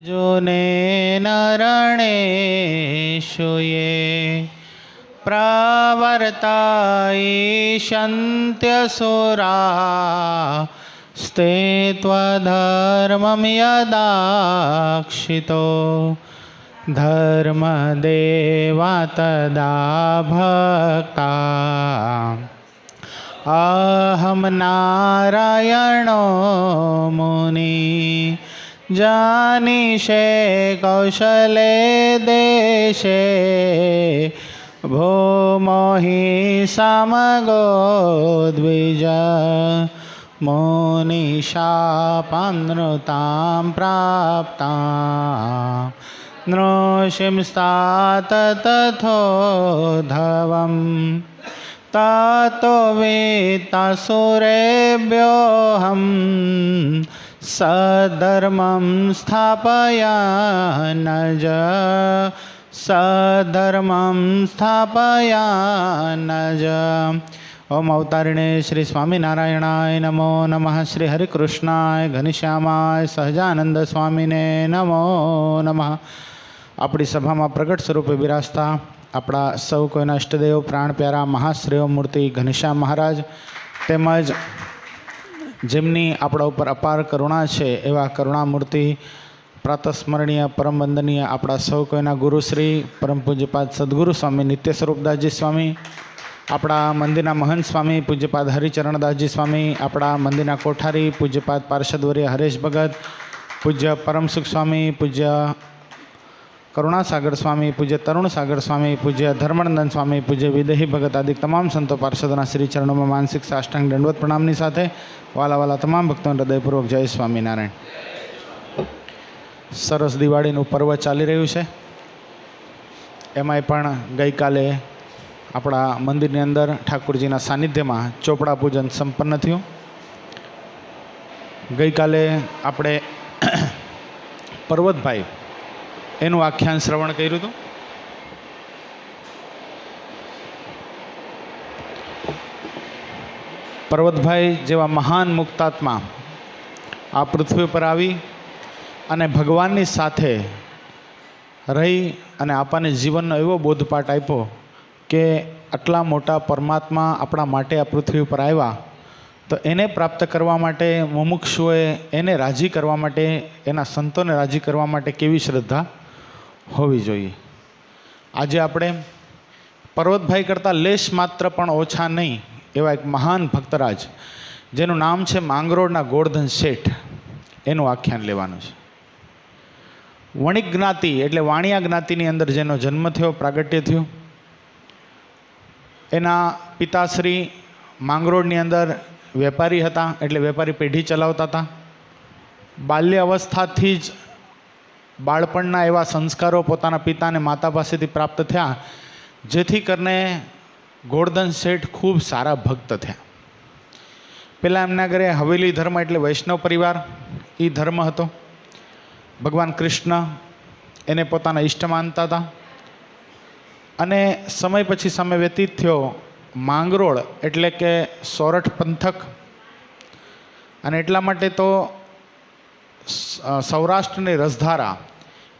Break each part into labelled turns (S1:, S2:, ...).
S1: જોને નરણેશુ યે પ્રવર્તાયિષન્ત્યસુરા સ્તે ત્વધર્મં યદાક્ષિતો ધર્મદેવા તદા ભક્તા અહમ નારાયણો મુનિ જાનીશે કૌશલે દેશે ભૂમોહિ સમગો દ્વિજ મુનિશાપનૃતાં પ્રાપ્તા નૃસિંસ્તાત તથોધવમ તતો વિત્તસુરેભ્યોऽહં સધર્મં સ્થાપયાનજ સધર્મં સ્થાપયાનજ. ઓમ અવતારિણે શ્રી સ્વામિનારાયણાય નમો નમઃ. શ્રી હરિકૃષ્ણાય ઘનશ્યામાય સહજાનંદ સ્વામીને નમો નમઃ. આપણી સભામાં પ્રગટ સ્વરૂપે બિરાજતા આપણા સૌ કોઈના ઇષ્ટદેવ પ્રાણ પ્યારા મહાશ્રેય મૂર્તિ ઘનશ્યામ મહારાજ તેમજ જેમની આપણા ઉપર અપાર કરુણા છે એવા કરુણામૂર્તિ પ્રાતસ્મરણીય પરમ વંદનીય આપણા સૌ કોઈના ગુરુશ્રી પરમ પૂજ્યપાદ સદગુરુ સ્વામી નિત્ય સ્વરૂપદાસજી સ્વામી, આપણા મંદિરના મહંત સ્વામી પૂજ્યપાદ હરિચરણદાસજી સ્વામી, આપણા મંદિરના કોઠારી પૂજ્યપાદ પાર્ષદવર્ય હરેશ ભગત, પૂજ્ય પરમસુખ સ્વામી, પૂજ્ય કરુણાસાગર સ્વામી, પૂજ્ય તરુણ સાગર સ્વામી, પૂજ્ય ધર્મનંદન સ્વામી, પૂજ્ય વિદેહી ભગત આદિ તમામ સંતો પાર્ષદોના શ્રી ચરણોમાં માનસિક સાષ્ટાંગ દંડવત પ્રણામની સાથે વાલા તમામ ભક્તોને હૃદયપૂર્વક જય સ્વામિનારાયણ. સરસ દિવાળીનું પર્વ ચાલી રહ્યું છે. એમાંય પણ ગઈકાલે આપણા મંદિરની અંદર ઠાકોરજીના સાનિધ્યમાં ચોપડા પૂજન સંપન્ન થયું. ગઈકાલે આપણે પર્વતભાઈ એનું આખ્યાન શ્રવણ કર્યું હતું. પર્વતભાઈ જેવા મહાન મુક્તાત્મા આ પૃથ્વી પર આવી અને ભગવાનની સાથે રહી અને આપણને જીવનનો એવો બોધપાઠ આપ્યો કે આટલા મોટા પરમાત્મા આપણા માટે આ પૃથ્વી ઉપર આવ્યા તો એને પ્રાપ્ત કરવા માટે મુમુક્ષુઓએ એને રાજી કરવા માટે, એના સંતોને રાજી કરવા માટે કેવી શ્રદ્ધા હોવી જોઈએ. આજે આપણે પર્વતભાઈ કરતાં લેશ માત્ર પણ ઓછા નહીં એવા એક મહાન ભક્તરાજ જેનું નામ છે માંગરોળના ગોરધન શેઠ, એનું આખ્યાન લેવાનું છે. વણિક જ્ઞાતિ એટલે વાણિયા જ્ઞાતિની અંદર જેનો જન્મ થયો, પ્રાગટ્ય થયું. એના પિતાશ્રી માંગરોળની અંદર વેપારી હતા, એટલે વેપારી પેઢી ચલાવતા હતા. બાલ્ય અવસ્થાથી જ બાળપણના એવા સંસ્કારો પોતાના પિતા અને માતા પાસેથી પ્રાપ્ત થયા જેથી કરીને ગોરધન શેઠ ખૂબ સારા ભક્ત થયા. પહેલાં એમના ઘરે હવેલી ધર્મ એટલે વૈષ્ણવ પરિવાર એ ધર્મ હતો. ભગવાન કૃષ્ણ એને પોતાના ઈષ્ટ માનતા હતા. અને સમય પછી સમય વ્યતીત થયો, માંગરોળ એટલે કે સોરઠ પંથક, અને એટલા માટે તો સૌરાષ્ટ્રની રસધારા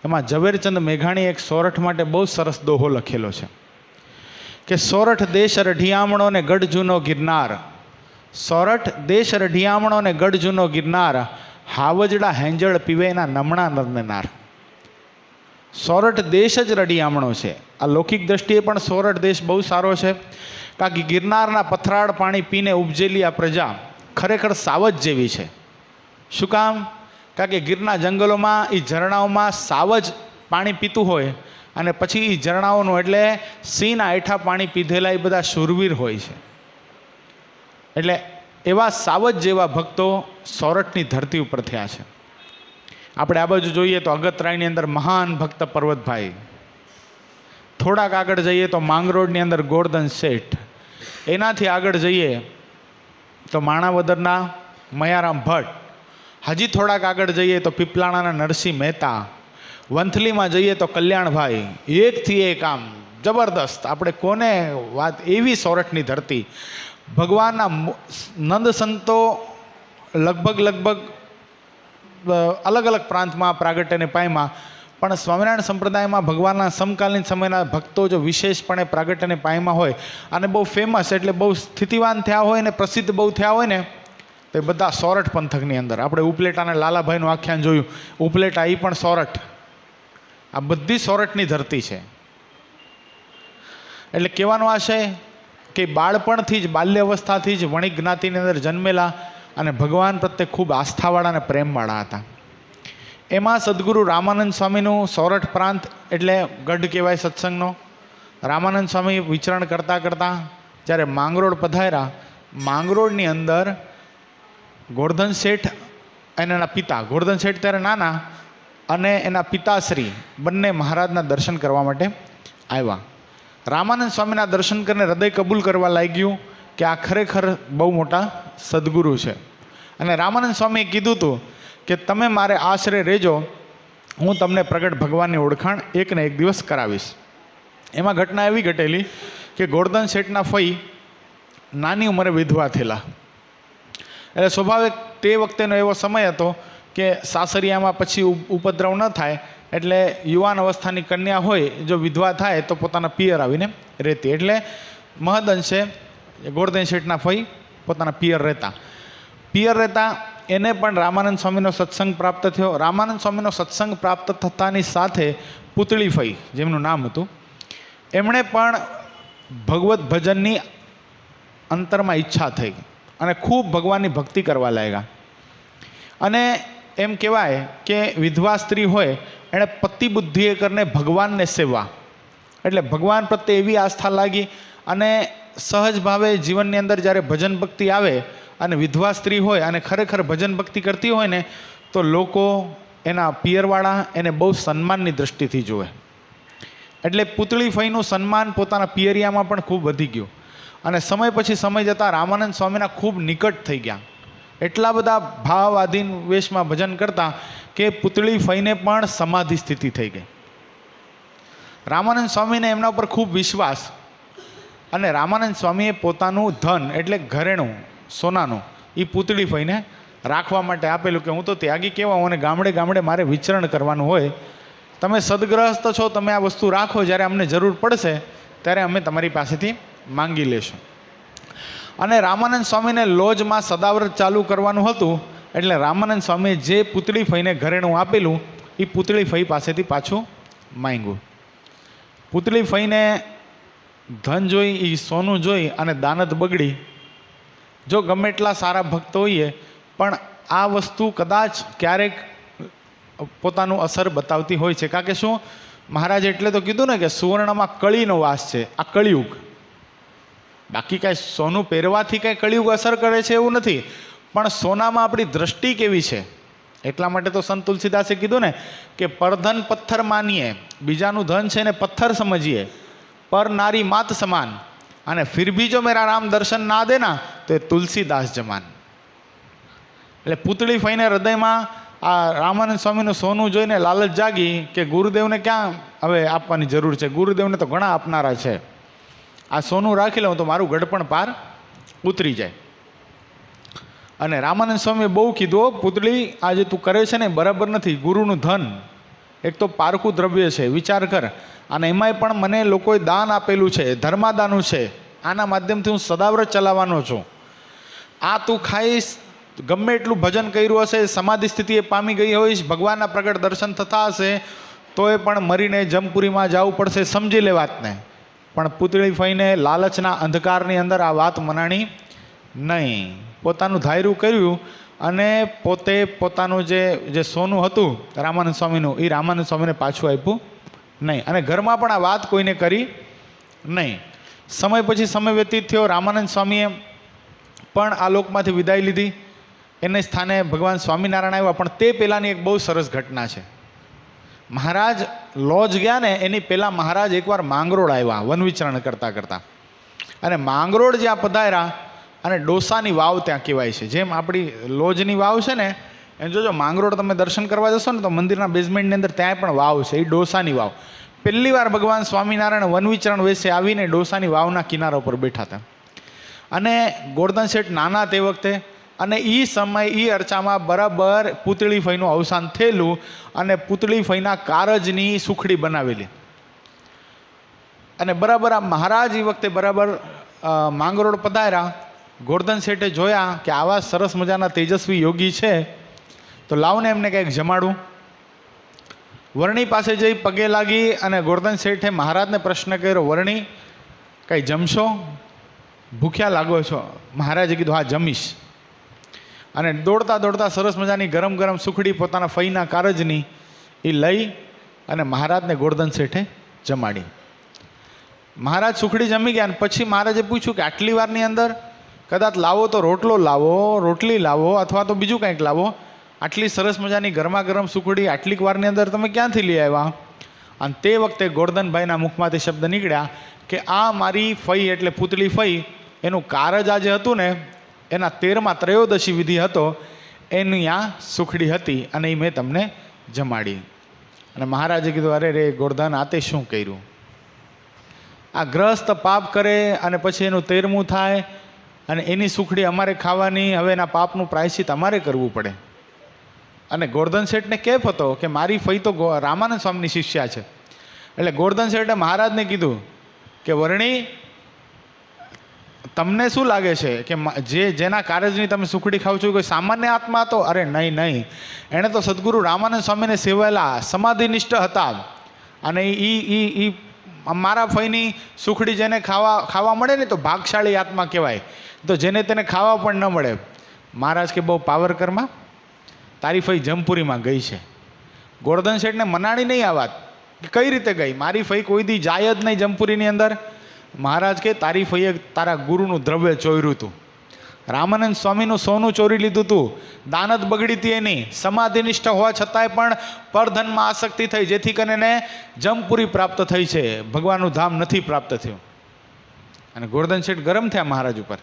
S1: એમાં ઝવેરચંદ મેઘાણી એક સોરઠ માટે બહુ સરસ દોહો લખેલો છે કે સોરઠ દેશ રઢિયામણો ને ગઢ જૂનો ગિરનાર, સોરઠ દેશ રઢિયામણો ને ગઢ જૂનો ગિરનાર, હાવજડા હેંજળ પીવેના નમણા નરનાર. સોરઠ દેશ જ રઢિયામણો છે. આ લૌકિક દ્રષ્ટિએ પણ સોરઠ દેશ બહુ સારો છે, કારણ કે ગિરનારના પથરાળ પાણી પીને ઉપજેલી આ પ્રજા ખરેખર સાવજ જેવી છે. શું કામ? કારણ કે ગીરના જંગલોમાં એ ઝરણાઓમાં સાવજ પાણી પીતું હોય અને પછી એ ઝરણાઓનું એટલે સિંહના હેઠા પાણી પીધેલા એ બધા શૂરવીર હોય છે. એટલે એવા સાવજ જેવા ભક્તો સોરઠની ધરતી ઉપર થયા છે. આપણે આ બાજુ જોઈએ તો અગતરાયની અંદર મહાન ભક્ત પર્વતભાઈ, થોડાક આગળ જઈએ તો માંગરોળની અંદર ગોરધન શેઠ, એનાથી આગળ જઈએ તો માણાવદરના મયારામ ભટ્ટ, હજી થોડાક આગળ જઈએ તો પીપલાણાના નરસિંહ મહેતા, વંથલીમાં જઈએ તો કલ્યાણભાઈ. એકથી એક આમ જબરદસ્ત. આપણે કોને વાત, એવી સોરઠની ધરતી. ભગવાનના નંદ સંતો લગભગ અલગ અલગ પ્રાંતમાં પ્રાગટ્યને પામ્યા, પણ સ્વામિનારાયણ સંપ્રદાયમાં ભગવાનના સમકાલીન સમયના ભક્તો જો વિશેષપણે પ્રાગટ્યને પામ્યા હોય અને બહુ ફેમસ એટલે બહુ સ્થિતિવાન થયા હોય ને પ્રસિદ્ધ બહુ થયા હોય ને, તો એ બધા સોરઠ પંથકની અંદર. આપણે ઉપલેટાને લાલાભાઈનું આખ્યાન જોયું, ઉપલેટા એ પણ સોરઠ. આ બધી સોરઠની ધરતી છે. એટલે કહેવાનો આશય કે બાળપણથી જ બાલ્યાવસ્થાથી જ વણિક જ્ઞાતિની અંદર જન્મેલા અને ભગવાન પ્રત્યે ખૂબ આસ્થાવાળા અને પ્રેમવાળા હતા. એમાં સદગુરુ રામાનંદ સ્વામીનું સોરઠ પ્રાંત એટલે ગઢ કહેવાય સત્સંગનો. રામાનંદ સ્વામી વિચરણ કરતાં કરતાં જ્યારે માંગરોળ પધાર્યા, માંગરોળની અંદર ગોરધન શેઠ અને એના પિતા, ગોરધન શેઠ ત્યારે નાના અને એના પિતાશ્રી બંને મહારાજના દર્શન કરવા માટે આવ્યા. રામાનંદ સ્વામીના દર્શન કરીને હૃદય કબૂલ કરવા લાગ્યું કે આ ખરેખર બહુ મોટા સદગુરુ છે. અને રામાનંદ સ્વામીએ કીધું હતું કે તમે મારે આશરે રહેજો, હું તમને પ્રગટ ભગવાનની ઓળખાણ એક ને એક દિવસ કરાવીશ. એમાં ઘટના એવી ઘટેલી કે ગોરધન શેઠના ફઈ નાની ઉંમરે વિધવા થયેલા. એટલે સ્વાભાવિક તે વખતેનો એવો સમય હતો કે સાસરિયામાં પછી ઉપદ્રવ ન થાય, એટલે યુવાન અવસ્થાની કન્યા હોય જો વિધવા થાય તો પોતાના પિયર આવીને રહેતી. એટલે મહદઅંશે ગોરધન શેઠના ફઈ પોતાના પિયર રહેતા એને પણ રામાનંદ સ્વામીનો સત્સંગ પ્રાપ્ત થયો. રામાનંદ સ્વામીનો સત્સંગ પ્રાપ્ત થતાની સાથે પુતળી ફઈ જેમનું નામ હતું, એમણે પણ ભગવત ભજનની અંતરમાં ઈચ્છા થઈ અને ખૂબ ભગવાનની ભક્તિ કરવા લાગ્યા. અને એમ કહેવાય કે વિધવા સ્ત્રી હોય એણે પતિ બુદ્ધિએ કરીને ભગવાનને સેવા, એટલે ભગવાન પ્રત્યે એવી આસ્થા લાગી અને સહજ ભાવે જીવનની અંદર જ્યારે ભજન ભક્તિ આવે અને વિધવા સ્ત્રી હોય અને ખરેખર ભજન ભક્તિ કરતી હોય ને, તો લોકો એના પિયરવાળા એને બહુ સન્માનની દૃષ્ટિથી જુએ. એટલે પુતળી ફઈનું સન્માન પોતાના પિયરિયામાં પણ ખૂબ વધી ગયું. અને સમય પછી સમય જતાં રામાનંદ સ્વામીના ખૂબ નિકટ થઈ ગયા. એટલા બધા ભાવાધીન વેશમાં ભજન કરતા કે પુતળી ફઈને પણ સમાધિ સ્થિતિ થઈ ગઈ. રામાનંદ સ્વામીને એમના ઉપર ખૂબ વિશ્વાસ, અને રામાનંદ સ્વામીએ પોતાનું ધન એટલે ઘરેણું સોનાનું એ પુતળી ફઈને રાખવા માટે આપેલું કે હું તો ત્યાગી કહેવાઉં અને ગામડે ગામડે મારે વિચરણ કરવાનું હોય, તમે સદગ્રહસ્થ છો, તમે આ વસ્તુ રાખો, જ્યારે અમને જરૂર પડશે ત્યારે અમે તમારી પાસેથી માંગી લેશું. અને રામાનંદ સ્વામીને લોજમાં સદાવ્રત ચાલુ કરવાનું હતું, એટલે રામાનંદ સ્વામીએ જે પુતળી ફઈને ઘરેણું આપેલું એ પુતળી ફઈ પાસેથી પાછું માંગ્યું. પુતળી ફઈને ધન જોઈ, એ સોનું જોઈ અને દાનત બગડી. જો ગમે એટલા સારા ભક્ત હોઈએ પણ આ વસ્તુ કદાચ ક્યારેક પોતાનું અસર બતાવતી હોય છે. કારણ કે શું મહારાજ એટલે તો કીધું ને કે સુવર્ણમાં કળીનો વાસ છે, આ કળિયુગ. બાકી કાંઈ સોનું પહેરવાથી કાંઈ કળિયુગ અસર કરે છે એવું નથી, પણ સોનામાં આપણી દ્રષ્ટિ કેવી છે એટલા માટે તો સંત તુલસીદાસે કીધું ને કે પરધન પથ્થર માનીએ, બીજાનું ધન છે ને પથ્થર સમજીએ, પર નારી માત સમાન, અને ફિર ભી જો મેરા રામ દર્શન ના દેના તો એ તુલસીદાસ જમાન. એટલે પુતળી ફઈને હૃદયમાં આ રામાનંદ સ્વામીનું સોનું જોઈને લાલચ જાગી કે ગુરુદેવને ક્યાં હવે આપવાની જરૂર છે, ગુરુદેવને તો ઘણા આપનારા છે, આ સોનું રાખી લઉં તો મારું ગઢપણ પાર ઉતરી જાય. અને રામાનંદ સ્વામીએ બહુ કીધું, પુતળી આ જે તું કરે છે ને બરાબર નથી. ગુરુનું ધન એક તો પારકું દ્રવ્ય છે, વિચાર કર. અને એમાંય પણ મને લોકોએ દાન આપેલું છે, ધર્માદાનું છે, આના માધ્યમથી હું સદાવ્રત ચલાવવાનો છું. આ તું ખાઈશ, ગમે એટલું ભજન કર્યું હશે, સમાધિ સ્થિતિએ પામી ગઈ હોઈશ, ભગવાનના પ્રગટ દર્શન થતા હશે, તોય પણ મરીને જમપુરીમાં જવું પડશે, સમજી લે વાતને. પણ પુતળી ફઈને લાલચના અંધકારની અંદર આ વાત મનાણી નહીં. પોતાનું ધાર્યું કર્યું અને પોતે પોતાનું જે સોનું હતું રામાનંદ સ્વામીનું, એ રામાનંદ સ્વામીને પાછું આપ્યું નહીં. અને ઘરમાં પણ આ વાત કોઈને કરી નહીં. સમય પછી સમય વ્યતીત થયો, રામાનંદ સ્વામીએ પણ આ લોકમાંથી વિદાય લીધી, એને સ્થાને ભગવાન સ્વામિનારાયણ આવ્યા. પણ તે પહેલાંની એક બહુ સરસ ઘટના છે. મહારાજ લોજ ગયા ને એની પહેલાં મહારાજ એકવાર માંગરોળ આવ્યા વનવિચરણ કરતાં કરતાં. અને માંગરોળ જ્યાં પધાર્યા અને ડોસાની વાવ ત્યાં કહેવાય છે. જેમ આપણી લોજની વાવ છે ને એમ જોજો માંગરોળ તમે દર્શન કરવા જશો ને તો મંદિરના બેઝમેન્ટની અંદર ત્યાં પણ વાવ છે, એ ડોસાની વાવ. પહેલી વાર ભગવાન સ્વામિનારાયણ વનવિચરણ વેશે આવીને ડોસાની વાવના કિનારા ઉપર બેઠા હતા. અને ગોરધન શેઠ નાના તે વખતે અને એ સમય એ અરસામાં બરાબર પૂતળી ફઈનું અવસાન થયેલું અને પૂતળી ફઈના કારજની સુખડી બનાવેલી. અને બરાબર આ મહારાજ એ વખતે બરાબર માંગરોળ પધાર્યા. ગોરધન શેઠે જોયા કે આવા સરસ મજાના તેજસ્વી યોગી છે, તો લાવને એમને કંઈક જમાડું. વર્ણી પાસે જઈ પગે લાગી અને ગોરધન શેઠે મહારાજને પ્રશ્ન કર્યો, વર્ણી કંઈ જમશો? ભૂખ્યા લાગો છો? મહારાજે કીધું હા જમીશ. અને દોડતા દોડતા સરસ મજાની ગરમ ગરમ સુખડી પોતાના ફઈના કારજની એ લઈ અને મહારાજને ગોરધન શેઠે જમાડી. મહારાજ સુખડી જમી ગયા. અને પછી મહારાજે પૂછ્યું કે આટલી વારની અંદર કદાચ લાવો તો રોટલો લાવો, રોટલી લાવો, અથવા તો બીજું કંઈક લાવો. આટલી સરસ મજાની ગરમા ગરમ સુખડી આટલીક વારની અંદર તમે ક્યાંથી લઈ આવ્યા? અને તે વખતે ગોરધનભાઈના મુખમાંથી શબ્દ નીકળ્યા કે આ મારી ફઈ એટલે પૂતળી ફઈ, એનું કારજ આજે હતું ને એના 13મા ત્રયોદશી વિધિ હતો, એની આ સુખડી હતી અને એ મેં તમને જમાડી. અને મહારાજે કીધું, અરે રે ગોરધન, આ તે શું કર્યું? આ ગ્રસ્ત પાપ કરે અને પછી એનું 13મું થાય અને એની સુખડી અમારે ખાવાની, હવે એના પાપનું પ્રાયશ્ચિત અમારે કરવું પડે. અને ગોરધન શેઠને કેફ હતો કે મારી ફઈ તો રામાનંદ સ્વામીની શિષ્યા છે. એટલે ગોરધન શેઠે મહારાજને કીધું કે વર્ણી, તમને શું લાગે છે કે જેના કારજની તમે સુખડી ખાવ છો કોઈ સામાન્ય આત્મા હતો? અરે નહીં નહીં, એણે તો સદગુરુ રામાનંદ સ્વામીને સેવાયેલા સમાધિનિષ્ઠ હતા. અને એ મારા ફઈની સુખડી જેને ખાવા મળે ને તો ભાગશાળી આત્મા કહેવાય, તો જેને તેને ખાવા પણ ન મળે. મહારાજ કે બહુ પાવર કરમાં, તારી ફઈ જમપુરીમાં ગઈ છે. ગોરધન શેઠને મનાણી નહીં આ વાત, કઈ રીતે ગઈ? મારી ફઈ કોઈ દી જાય જ નહીં જમપુરીની અંદર. મહારાજ કે તારી ફઈએ તારા ગુરુનું દ્રવ્ય ચોર્યું હતું, રામાનંદ સ્વામીનું સોનું ચોરી લીધું હતું, દાનત બગડી હતી એની, સમાધિનિષ્ઠ હોવા છતાંય પણ પરધનમાં આસક્તિ થઈ, જેથી કરીને જમપુરી પ્રાપ્ત થઈ છે, ભગવાનનું ધામ નથી પ્રાપ્ત થયું. અને ગોરધન શેઠ ગરમ થયા મહારાજ ઉપર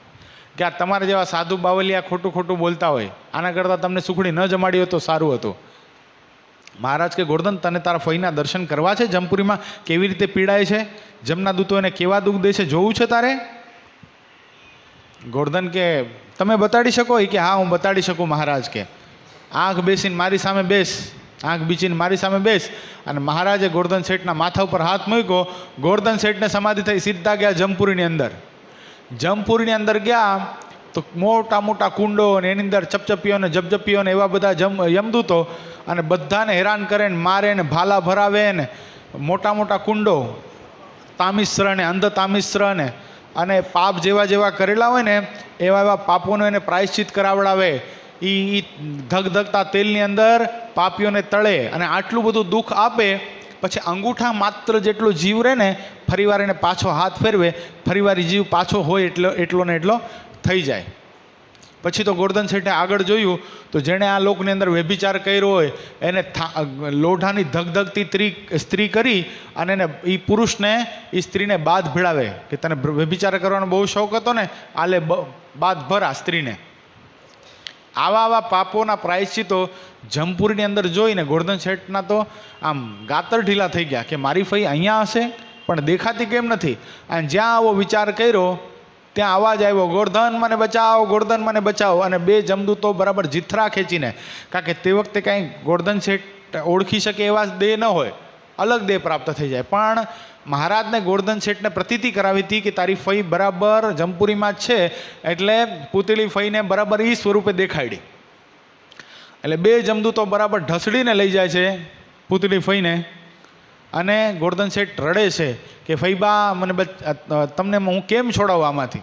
S1: કે આ તમારા જેવા સાધુ બાવલિયા ખોટું ખોટું બોલતા હોય, આના કરતાં તમને સુખડી ન જમાડી હોય તો સારું હતું. મહારાજ કે ગોરધન, તને તારા ફઈના દર્શન કરવા છે જમપુરીમાં? કેવી રીતે પીડાય છે, જમના દૂતો એને કેવા દુઃખ દે છે, જોવું છે તારે? ગોરધન કે તમે બતાડી શકો? કે હા હું બતાડી શકું મહારાજ. કે આંખ બેસીને મારી સામે બેસ, આંખ બીચીને મારી સામે બેસ. અને મહારાજે ગોરધન શેઠના માથા ઉપર હાથ મૂક્યો. ગોરધન શેઠને સમાધિ થઈ, સીધા ગયા જમપુરીની અંદર. જમપુરીની અંદર ગયા તો મોટા મોટા કુંડો અને એની અંદર ચપચપીઓ ને જપજપીઓ ને એવા બધા યમદૂતો, અને બધાને હેરાન કરે ને મારે ને ભાલા ભરાવે ને, મોટા મોટા કુંડો, તામિશ્ર ને અંધ તામિશ્ર ને, અને પાપ જેવા જેવા કરેલા હોય ને એવા એવા પાપોનો એને પ્રાયશ્ચિત કરાવડાવે. એ ધગધગતા તેલની અંદર પાપીઓને તળે અને આટલું બધું દુઃખ આપે. પછી અંગૂઠા માત્ર જેટલો જીવ રહે ને, ફરીવાર એને પાછો હાથ ફેરવે, ફરીવાર જીવ પાછો હોય એટલો ને એટલો થઈ જાય. પછી તો ગોરધન શેઠે આગળ જોયું તો જેણે આ લોકની અંદર વ્યભિચાર કર્યો હોય એને લોઢાની ધગધગતી સ્ત્રી કરી અને એને એ પુરુષને એ સ્ત્રીને બાદ ભેળાવે કે તને વ્યભિચાર કરવાનો બહુ શોખ હતો ને, આલે બાદ ભર આ સ્ત્રીને. આવા આવા પાપોના પ્રાયશ્ચિતો જમપુરની અંદર જોઈને ગોરધન શેઠના તો આમ ગાતર ઢીલા થઈ ગયા કે મારી ફઈ અહીંયા હશે પણ દેખાતી કેમ નથી. અને જ્યાં આવો વિચાર કર્યો ત્યાં અવાજ આવ્યો, ગોરધન મને બચાવો, ગોરધન મને બચાવો. અને બે જમદૂતો બરાબર જીથરા ખેંચીને, કારણ કે તે વખતે કાંઈ ગોરધન શેઠ ઓળખી શકે એવા દેહ ન હોય, અલગ દેહ પ્રાપ્ત થઈ જાય. પણ મહારાજને ગોરધન શેઠને પ્રતીતિ કરાવી હતી કે તારી ફઈ બરાબર જમપુરીમાં જ છે, એટલે પૂતળી ફઈને બરાબર એ સ્વરૂપે દેખાડી. એટલે બે જમદૂતો બરાબર ઢસડીને લઈ જાય છે પૂતળી ફઈને. અને ગોરધન શેઠ રડે છે કે ફઈબા મને તમને હું કેમ છોડાવું આમાંથી.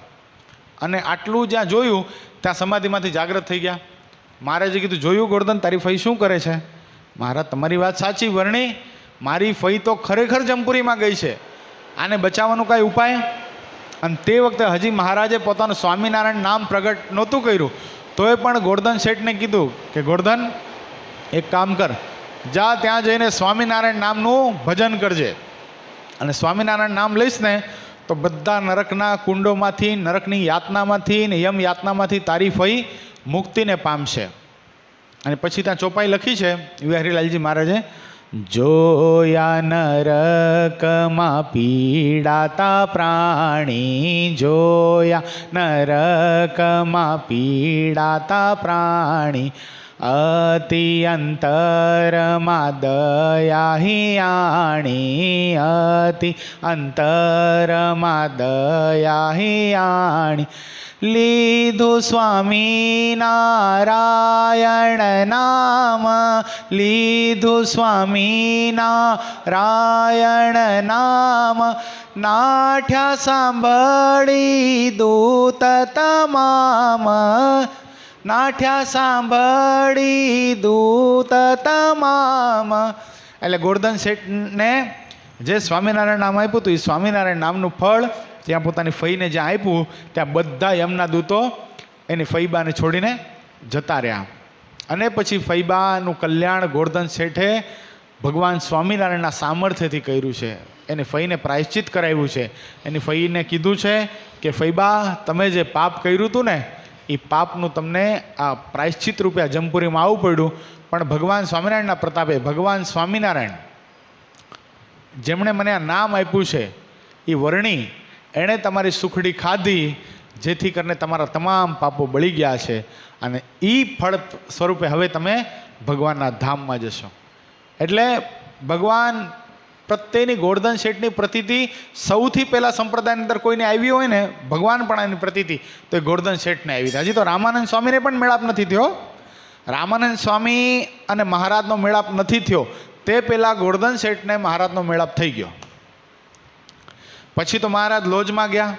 S1: અને આટલું જ્યાં જોયું ત્યાં સમાધિમાંથી જાગ્રત થઈ ગયા. મહારાજે કીધું, જોયું ગોરધન તારી ફઈ શું કરે છે? મહારાજ તમારી વાત સાચી વર્ણી, મારી ફઈ તો ખરેખર જમપુરીમાં ગઈ છે, આને બચાવવાનું કાંઈ ઉપાય? અને તે વખતે હજી મહારાજે પોતાનું સ્વામિનારાયણ નામ પ્રગટ નહોતું કર્યું, તોય પણ ગોરધન શેઠને કીધું કે ગોરધન એક કામ કર, જા ત્યાં જઈને સ્વામિનારાયણ નામનું ભજન કરજે. અને સ્વામિનારાયણ નામ લઈશ ને તો બધા નરકના કુંડોમાંથી, નરકની યાતનામાંથી ને યમ યાતનામાંથી તારી ફઈ મુક્તિને પામશે. અને પછી ત્યાં ચોપાઈ લખી છે વિહારીલાલજી મહારાજે, જોયા નરકમાં પીડાતા પ્રાણી, જોયા નરકમાં પીડાતા પ્રાણી, અતિ અંતરમાં દયા હિયાણી, અતિ અંતરમાં દયા હિયાણી. લીધું સ્વામી નારાયણ નામ, લીધું સ્વામી નારાયણ નામ, નાઠ્યા સાંભળી દૂત તમામ, નાઠ્યા સાંભળી દૂત તમામ. એટલે ગોરધન શેઠને જે સ્વામિનારાયણ નામ આપ્યું હતું એ સ્વામિનારાયણ નામનું ફળ ત્યાં પોતાની ફઈને જ્યાં આપ્યું ત્યાં બધા યમના દૂતો એની ફઈબાને છોડીને જતા રહ્યા. અને પછી ફઈબાનું કલ્યાણ ગોરધન શેઠે ભગવાન સ્વામિનારાયણના સામર્થ્યથી કર્યું છે. એની ફઈને પ્રાયશ્ચિત કરાવ્યું છે. એની ફઈને કીધું છે કે ફઈબા, તમે જે પાપ કર્યું હતું ને એ પાપનું તમને આ પ્રાયશ્ચિત રૂપે આ જમપુરીમાં આવવું પડ્યું. પણ ભગવાન સ્વામિનારાયણના પ્રતાપે ભગવાન સ્વામિનારાયણ જેમણે મને આ નામ આપ્યું છે એ વર્ણી એણે તમારી સુખડી ખાધી, જેથી કરીને તમારા તમામ પાપો બળી ગયા છે. અને એ ફળ સ્વરૂપે હવે તમે ભગવાનના ધામમાં જશો. એટલે ભગવાન પ્રત્યેની ગોરધન શેઠની પ્રતીતિ સૌથી પહેલાં સંપ્રદાયની અંદર કોઈને આવી હોય ને ભગવાન પણ એની પ્રતીતિ તો એ ગોરધન શેઠને આવી. હજી તો રામાનંદ સ્વામીને પણ મેળાપ નથી થયો. રામાનંદ સ્વામી અને મહારાજનો મેળાપ નથી થયો, તે પહેલાં ગોરધન શેઠને મહારાજનો મેળાપ થઈ ગયો. પછી તો મહારાજ લોજમાં ગયા,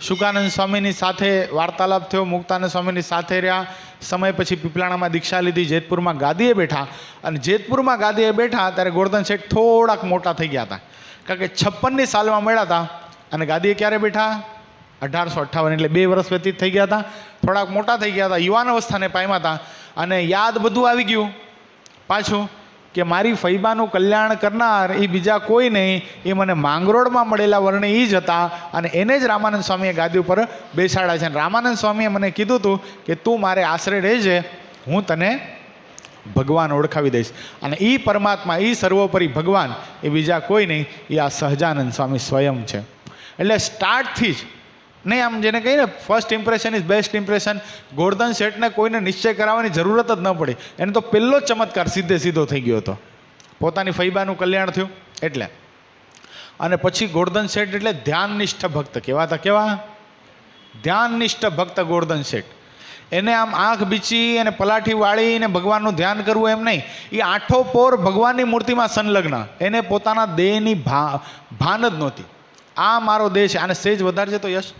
S1: શુકાનંદ સ્વામીની સાથે વાર્તાલાપ થયો, મુક્તાનંદ સ્વામીની સાથે રહ્યા. સમય પછી પીપલાણામાં દીક્ષા લીધી, જેતપુરમાં ગાદીએ બેઠા. અને જેતપુરમાં ગાદીએ બેઠા ત્યારે ગોરધન શેઠ થોડાક મોટા થઈ ગયા હતા, કારણ કે 56ની સાલમાં મળ્યા હતા. અને ગાદીએ ક્યારે બેઠા? 1858, એટલે 2 વર્ષ વ્યતીત થઈ ગયા હતા. થોડાક મોટા થઈ ગયા હતા, યુવાન અવસ્થાને પામ્યા હતા. અને યાદ બધું આવી ગયું પાછું કે મારી ફઈબાનું કલ્યાણ કરનાર એ બીજા કોઈ નહીં, એ મને માંગરોળમાં મળેલા વર્ણે એ જ હતા. અને એને જ રામાનંદ સ્વામીએ ગાદી ઉપર બેસાડ્યા છે. અને રામાનંદ સ્વામીએ મને કીધું હતું કે તું મારે આશરે રહેજે, હું તને ભગવાન ઓળખાવી દઈશ. અને એ પરમાત્મા, એ સર્વોપરી ભગવાન એ બીજા કોઈ નહીં, એ આ સહજાનંદ સ્વામી સ્વયં છે. એટલે સ્ટાર્ટથી જ નહીં, આમ જેને કહીને first impression is best impression, Gordhan શેઠને કોઈને નિશ્ચય કરાવવાની જરૂરત જ ન પડી. એને તો પહેલો જ ચમત્કાર સીધો થઈ ગયો હતો, પોતાની ફઈબાનું કલ્યાણ થયું એટલે. અને પછી ગોરધન શેઠ એટલે ધ્યાનનિષ્ઠ ભક્ત કહેવાતા. કેવા? ધ્યાનનિષ્ઠ ભક્ત ગોરધન શેઠ. એને આમ આંખ બીચી અને પલાઠી વાળીને ભગવાનનું ધ્યાન કરવું એમ નહીં, એ આઠો પોર ભગવાનની મૂર્તિમાં સંલગ્ન. એને પોતાના દેહની ભાન જ નહોતી. આ મારો દેહ છે, આને સેજ વધારજે તો યશ.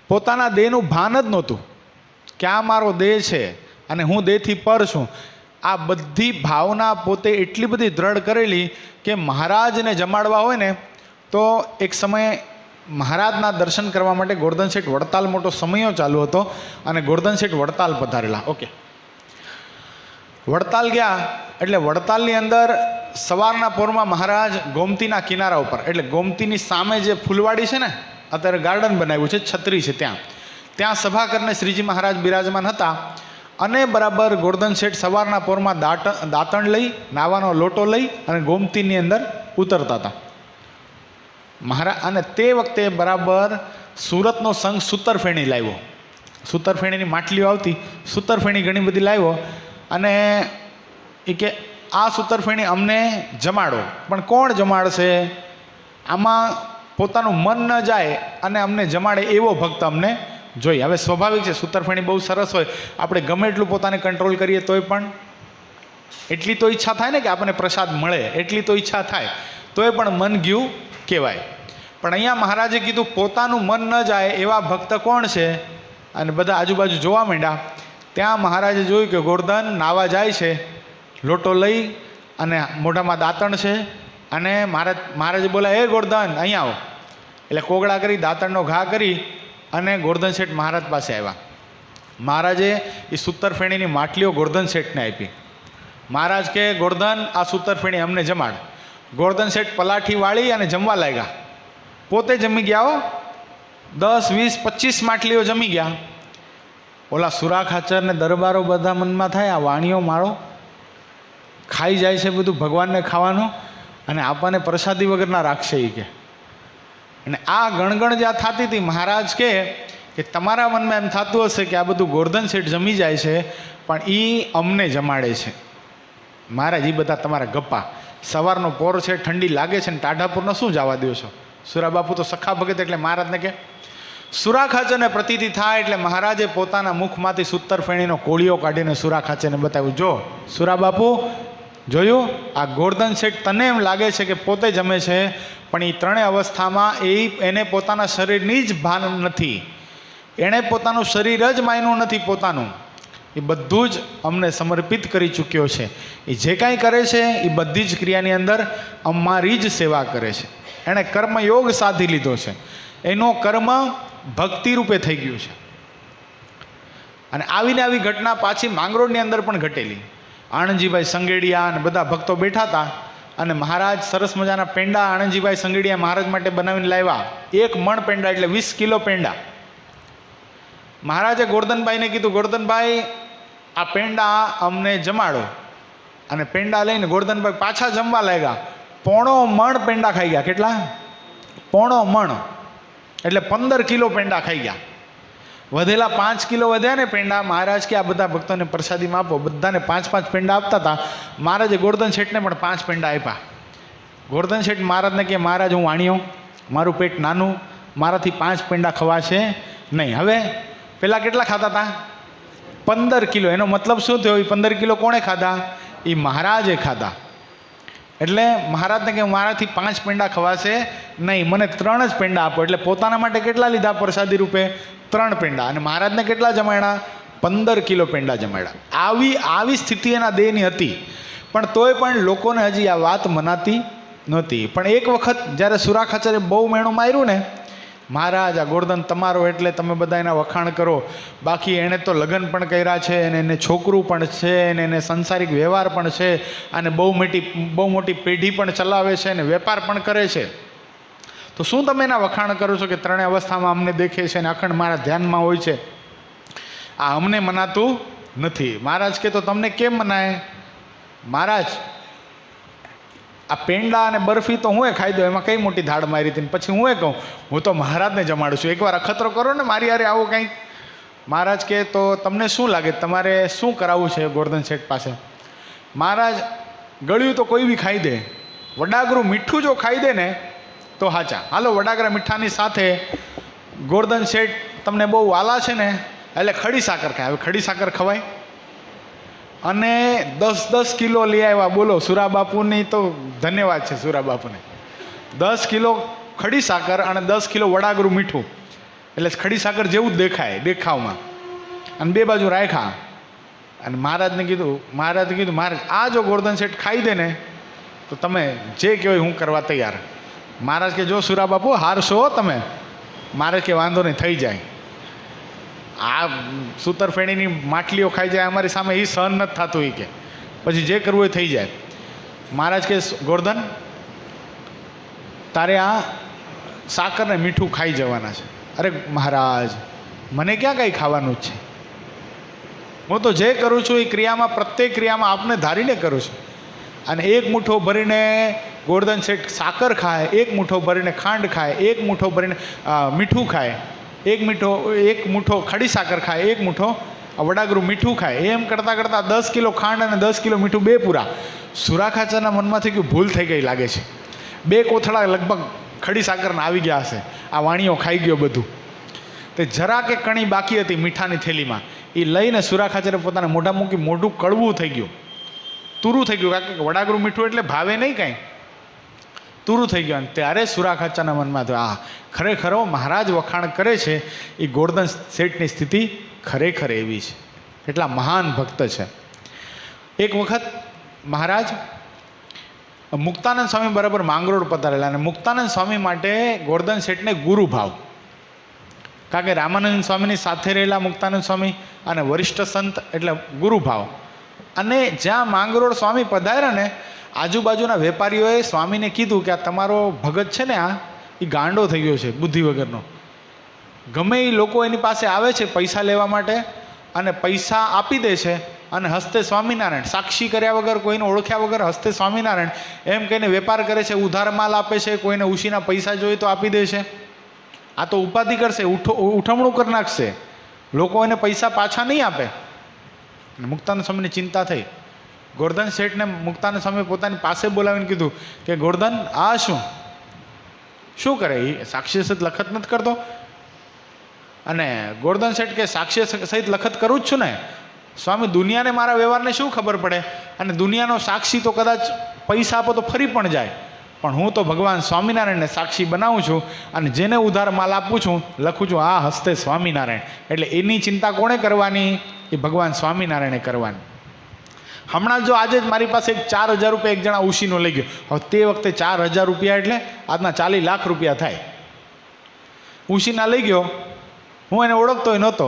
S1: પોતાના દેહનું ભાન જ નહોતું કે આ મારો દેહ છે અને હું દેહથી પર છું. આ બધી ભાવના પોતે એટલી બધી દ્રઢ કરેલી કે મહારાજને જમાડવા હોય ને તો એક સમયે મહારાજના દર્શન કરવા માટે ગોરધન શેઠ વડતાલ, મોટો સમયો ચાલુ હતો અને ગોરધન શેઠ વડતાલ પધારેલા. ઓકે, વડતાલ ગયા એટલે વડતાલની અંદર સવારના પોરમાં મહારાજ ગોમતીના કિનારા ઉપર, એટલે ગોમતીની સામે જે ફૂલવાડી છે ને, અત્યારે ગાર્ડન બનાવ્યું છે, છત્રી છે, ત્યાં સભા કરીને શ્રીજી મહારાજ બિરાજમાન હતા. અને બરાબર ગોરધન શેઠ સવારના પોરમાં દાંતણ લઈ, નાવાનો લોટો લઈ અને ગોમતીની અંદર ઉતરતા હતા મહારાજ. અને તે વખતે બરાબર સુરતનો સંઘ સૂતરફેણી લાવ્યો. સૂતરફેણીની માટલીઓ આવતી, સૂતરફેણી ઘણી બધી લાવ્યો. અને એ કે આ સૂતરફેણી અમને જમાડો. પણ કોણ જમાડશે? આમાં પોતાનું મન ન જાય અને અમને જમાડે એવો ભક્ત અમને જોઈએ. હવે સ્વાભાવિક છે, સૂતરફેણી બહુ સરસ હોય, આપણે ગમે એટલું પોતાને કંટ્રોલ કરીએ તોય પણ એટલી તો ઈચ્છા થાય ને કે આપણને પ્રસાદ મળે, એટલી તો ઈચ્છા થાય, તોય પણ મન ગયું કહેવાય. પણ અહીંયા મહારાજે કીધું પોતાનું મન ન જાય એવા ભક્ત કોણ છે? અને બધા આજુબાજુ જોવા માંડ્યા. ત્યાં મહારાજે જોયું કે ગોરધન નાવા જાય છે, લોટો લઈ અને મોઢામાં દાંતણ છે. અને મહારાજે બોલાય, એ ગોરધન અહીંયા આવો. એટલે કોગળા કરી દાંતણનો ઘા કરી અને ગોરધન શેઠ મહારાજ પાસે આવ્યા. મહારાજે એ સૂતરફેણીની માટલીઓ ગોરધન શેઠને આપી. મહારાજ કે ગોરધન આ સૂતરફેણી અમને જમાડ. ગોરધન શેઠ પલાઠી વાળી અને જમવા લાગ્યા. પોતે જમી ગયા હો, 10, 20, 25 માટલીઓ જમી ગયા. ઓલા સુરા ખાચર ને દરબારો બધા મનમાં થાય, આ વાણીઓ મારો ખાઈ જાય છે બધું ભગવાનને ખાવાનું, અને આપણને પ્રસાદી વગરના રાખશે એ કે. અને આ ગણગણ જ્યાં થતી હતી, મહારાજ કે તમારા મનમાં એમ થતું હશે કે આ બધું ગોરધન શેઠ જમી જાય છે, પણ એ અમને જમાડે છે. મહારાજ એ બધા તમારા ગપ્પા, સવારનો પોર છે, ઠંડી લાગે છે ને ટાઢાપુરનો શું જવા દો છો? સુરાબાપુ તો સખા ભગત એટલે મહારાજને કે સુરાખાચરને પ્રતીતિ થાય એટલે મહારાજે પોતાના મુખમાંથી સૂતર ફેણીનો કોળિયો કાઢીને સુરાખાચરને બતાવ્યું, જો સુરાબાપુ જોયું, આ ગોરધન શેઠ તને એમ લાગે છે કે પોતે જમે છે, પણ એ ત્રણેય અવસ્થામાં એને પોતાના શરીરની જ ભાન નથી, એણે પોતાનું શરીર જ માન્યું નથી પોતાનું, એ બધું જ અમને સમર્પિત કરી ચૂક્યો છે. એ જે કાંઈ કરે છે એ બધી જ ક્રિયાની અંદર અમારી જ સેવા કરે છે. એણે કર્મયોગ સાધી લીધો છે, એનો કર્મ ભક્તિ રૂપે થઈ ગયું છે. અને આવીને આવી ઘટના પાછી માંગરોળની અંદર પણ ઘટેલી. આણંદજીભાઈ સંગેડિયા અને બધા ભક્તો બેઠા હતા, અને મહારાજ સરસ મજાના પેંડા આણંદજીભાઈ સંગેડિયા મહારાજ માટે બનાવીને લાવ્યા. 1 મણ પેંડા એટલે 20 કિલો પેંડા. મહારાજે ગોરધનભાઈને કીધું, ગોરધનભાઈ આ પેંડા અમને જમાડો. અને પેંડા લઈને ગોરધનભાઈ પાછા જમવા લાગ્યા. 1.5 મણ પેંડા ખાઈ ગયા. કેટલા? 1.5 મણ એટલે 15 કિલો પેંડા ખાઈ ગયા. વધેલા 5 કિલો વધ્યા ને પેંડા. મહારાજ કે આ બધા ભક્તોને પ્રસાદીમાં આપો. બધાને 5-5 પેંડા આપતા હતા. મહારાજે ગોરધન શેઠને પણ 5 પેંડા આપ્યા. ગોરધન શેઠ મહારાજને કે મહારાજ હું વાણિયો, મારું પેટ નાનું, મારાથી 5 પેંડા ખવાશે નહીં. હવે પેલા કેટલા ખાતા હતા? 15 કિલો. એનો મતલબ શું થયો? એ 15 કિલો કોણે ખાધા? એ મહારાજે ખાધા. એટલે મહારાજને કે મારાથી 5 પેંડા ખવાશે નહીં, મને 3 જ પેંડા આપો. એટલે પોતાના માટે કેટલા લીધા પ્રસાદી રૂપે? 3 પેંડા. અને મહારાજને કેટલા જમાડ્યા? 15 કિલો પેંડા જમાડ્યા. આવી સ્થિતિ એના દેહની હતી, પણ તોય પણ લોકોને હજી આ વાત મનાતી નહોતી. પણ એક વખત જ્યારે સુરાખાચરે બહુ મેણું માર્યું ને, મહારાજ આ ગોરધન તમારો એટલે તમે બધા એના વખાણ કરો, બાકી એણે તો લગ્ન પણ કર્યા છે, અને એને છોકરું પણ છે, અને એને સંસારિક વ્યવહાર પણ છે, અને બહુ મોટી પેઢી પણ ચલાવે છે, અને વેપાર પણ કરે છે, તો શું તમે એના વખાણ કરો છો કે ત્રણેય અવસ્થામાં અમને દેખે છે અને અખંડ મારા ધ્યાનમાં હોય છે? આ અમને મનાતું નથી. મહારાજ કે તો તમને કેમ મનાય? મહારાજ આ પેંડા અને બરફી તો હું ખાઈ દઉં, એમાં કઈ મોટી ધાડ મારી હતી. પછી હું કહું હું તો મહારાજને જમાડું છું, એકવાર અખતરો કરો ને મારી હારે આવો કંઈક. મહારાજ કે તો તમને શું લાગે, તમારે શું કરાવવું છે ગોરધન શેઠ પાસે? મહારાજ ગળ્યું તો કોઈ બી ખાઈ દે, વડાગરું મીઠું જો ખાઈ દે ને તો હાચા. હાલો વડાગરા મીઠાની સાથે ગોરધન શેઠ તમને બહુ વાલા છે ને, એટલે ખડી સાકર ખાય. હવે ખડી સાકર ખવાય? અને 10-10 કિલો લઈ આવ્યા. બોલો, સુરાબાપુની તો ધન્યવાદ છે સુરાબાપુને. 10 કિલો ખડી સાકર અને 10 કિલો વડાગરું મીઠું, એટલે ખડી સાકર જેવું જ દેખાય દેખાવમાં, અને 2 બાજુ રાખ્યા. અને મહારાજે કીધું મહારાજ આ જો ગોરધન શેઠ ખાઈ દે ને તો તમે જે કહો હું કરવા તૈયાર. મહારાજ કે જો સુરાબાપુ હારશો તમે. મહારાજ કે વાંધો નહીં, થઈ જાય. આ સૂતરફેણીની માટલીઓ ખાઈ જાય અમારી સામે, એ સહન નથી થતું. એ કે પછી જે કરવું એ થઈ જાય. મહારાજ કે ગોરધન તારે આ સાકર ને મીઠું ખાઈ જવાના છે. અરે મહારાજ મને ક્યાં કંઈ ખાવાનું જ છે, હું તો જે કરું છું એ ક્રિયામાં, પ્રત્યેક ક્રિયામાં આપને ધારીને કરું છું. અને 1 મુઠ્ઠો ભરીને ગોરધન શેઠ સાકર ખાય, 1 મુઠ્ઠો ભરીને ખાંડ ખાય, 1 મુઠ્ઠો ભરીને મીઠું ખાય, 1 મુઠ્ઠો ખડી સાકર ખાય, 1 મુઠ્ઠો વડાગરું મીઠું ખાય. એમ કરતાં કરતાં 10 કિલો ખાંડ અને 10 કિલો મીઠું 2 પૂરા. સુરાખાચરના મનમાં થઈ ગયું ભૂલ થઈ ગઈ લાગે છે. 2 કોથળા લગભગ ખડી સાકરના આવી ગયા હશે. આ વાણીઓ ખાઈ ગયો બધું. તે જરા કે કણી બાકી હતી મીઠાની થેલીમાં, એ લઈને સુરાખાચરે પોતાના મોઢા મૂકી, મોઢું કડવું થઈ ગયું, તુરું થઈ ગયું. કારણ કે વડાગરું મીઠું એટલે ભાવે નહીં કાંઈ, તુરું થઈ ગયું. અને ત્યારે સુરાખાચાના મનમાં થયું આ ખરેખર મહારાજ વખાણ કરે છે, એ ગોરધન શેઠની સ્થિતિ ખરેખર એવી છે, એટલા મહાન ભક્ત છે. એક વખત મહારાજ મુક્તાનંદ સ્વામી બરાબર માંગરોળ પધારેલા, અને મુક્તાનંદ સ્વામી માટે ગોરધન શેઠને ગુરુ ભાવ. કારણ કે રામાનંદ સ્વામીની સાથે રહેલા મુક્તાનંદ સ્વામી અને વરિષ્ઠ સંત એટલે ગુરુ ભાવ. અને જ્યાં માંગરોળ સ્વામી પધાર્યા ને, આજુબાજુના વેપારીઓએ સ્વામીને કીધું કે આ તમારો ભગત છે ને, આ એ ગાંડો થઈ ગયો છે, બુદ્ધિ વગરનો. ગમે એ લોકો એની પાસે આવે છે પૈસા લેવા માટે, અને પૈસા આપી દે છે, અને હસ્તે સ્વામિનારાયણ, સાક્ષી કર્યા વગર, કોઈને ઓળખ્યા વગર હસ્તે સ્વામિનારાયણ એમ કહીને વેપાર કરે છે, ઉધાર માલ આપે છે, કોઈને ઉશીના પૈસા જોઈએ તો આપી દે છે. આ તો ઉપાધિ કરશે, ઉઠમણું કરી નાખશે, લોકો એને પૈસા પાછા નહીં આપે. મુક્તાનંદ સ્વામીની ચિંતા થઈ. ગોરધન શેઠને મુક્તાનંદ સ્વામી પોતાની પાસે બોલાવીને કીધું કે ગોરધન આ શું કરે? એ સાક્ષી સહિત લખત નથી કરતો. અને ગોરધન શેઠ કે સાક્ષી સહિત લખત કરું જ છું ને સ્વામી, દુનિયાને મારા વ્યવહારને શું ખબર પડે? અને દુનિયાનો સાક્ષી તો કદાચ પૈસા આપો તો ફરી પણ જાય, પણ હું તો ભગવાન સ્વામિનારાયણને સાક્ષી બનાવું છું અને જેને ઉધાર માલ આપું છું લખું છું આ હસ્તે સ્વામિનારાયણ. એટલે એની ચિંતા કોણે કરવાની? એ ભગવાન સ્વામિનારાયણે કરવાની. હમણાં જો આજે જ મારી પાસે 4,000 રૂપિયા એક જણા ઉશીનો લઈ ગયો. હવે તે વખતે 4,000 રૂપિયા એટલે આજના 40 લાખ રૂપિયા થાય. ઉશીના લઈ ગયો, હું એને ઓળખતો નહોતો,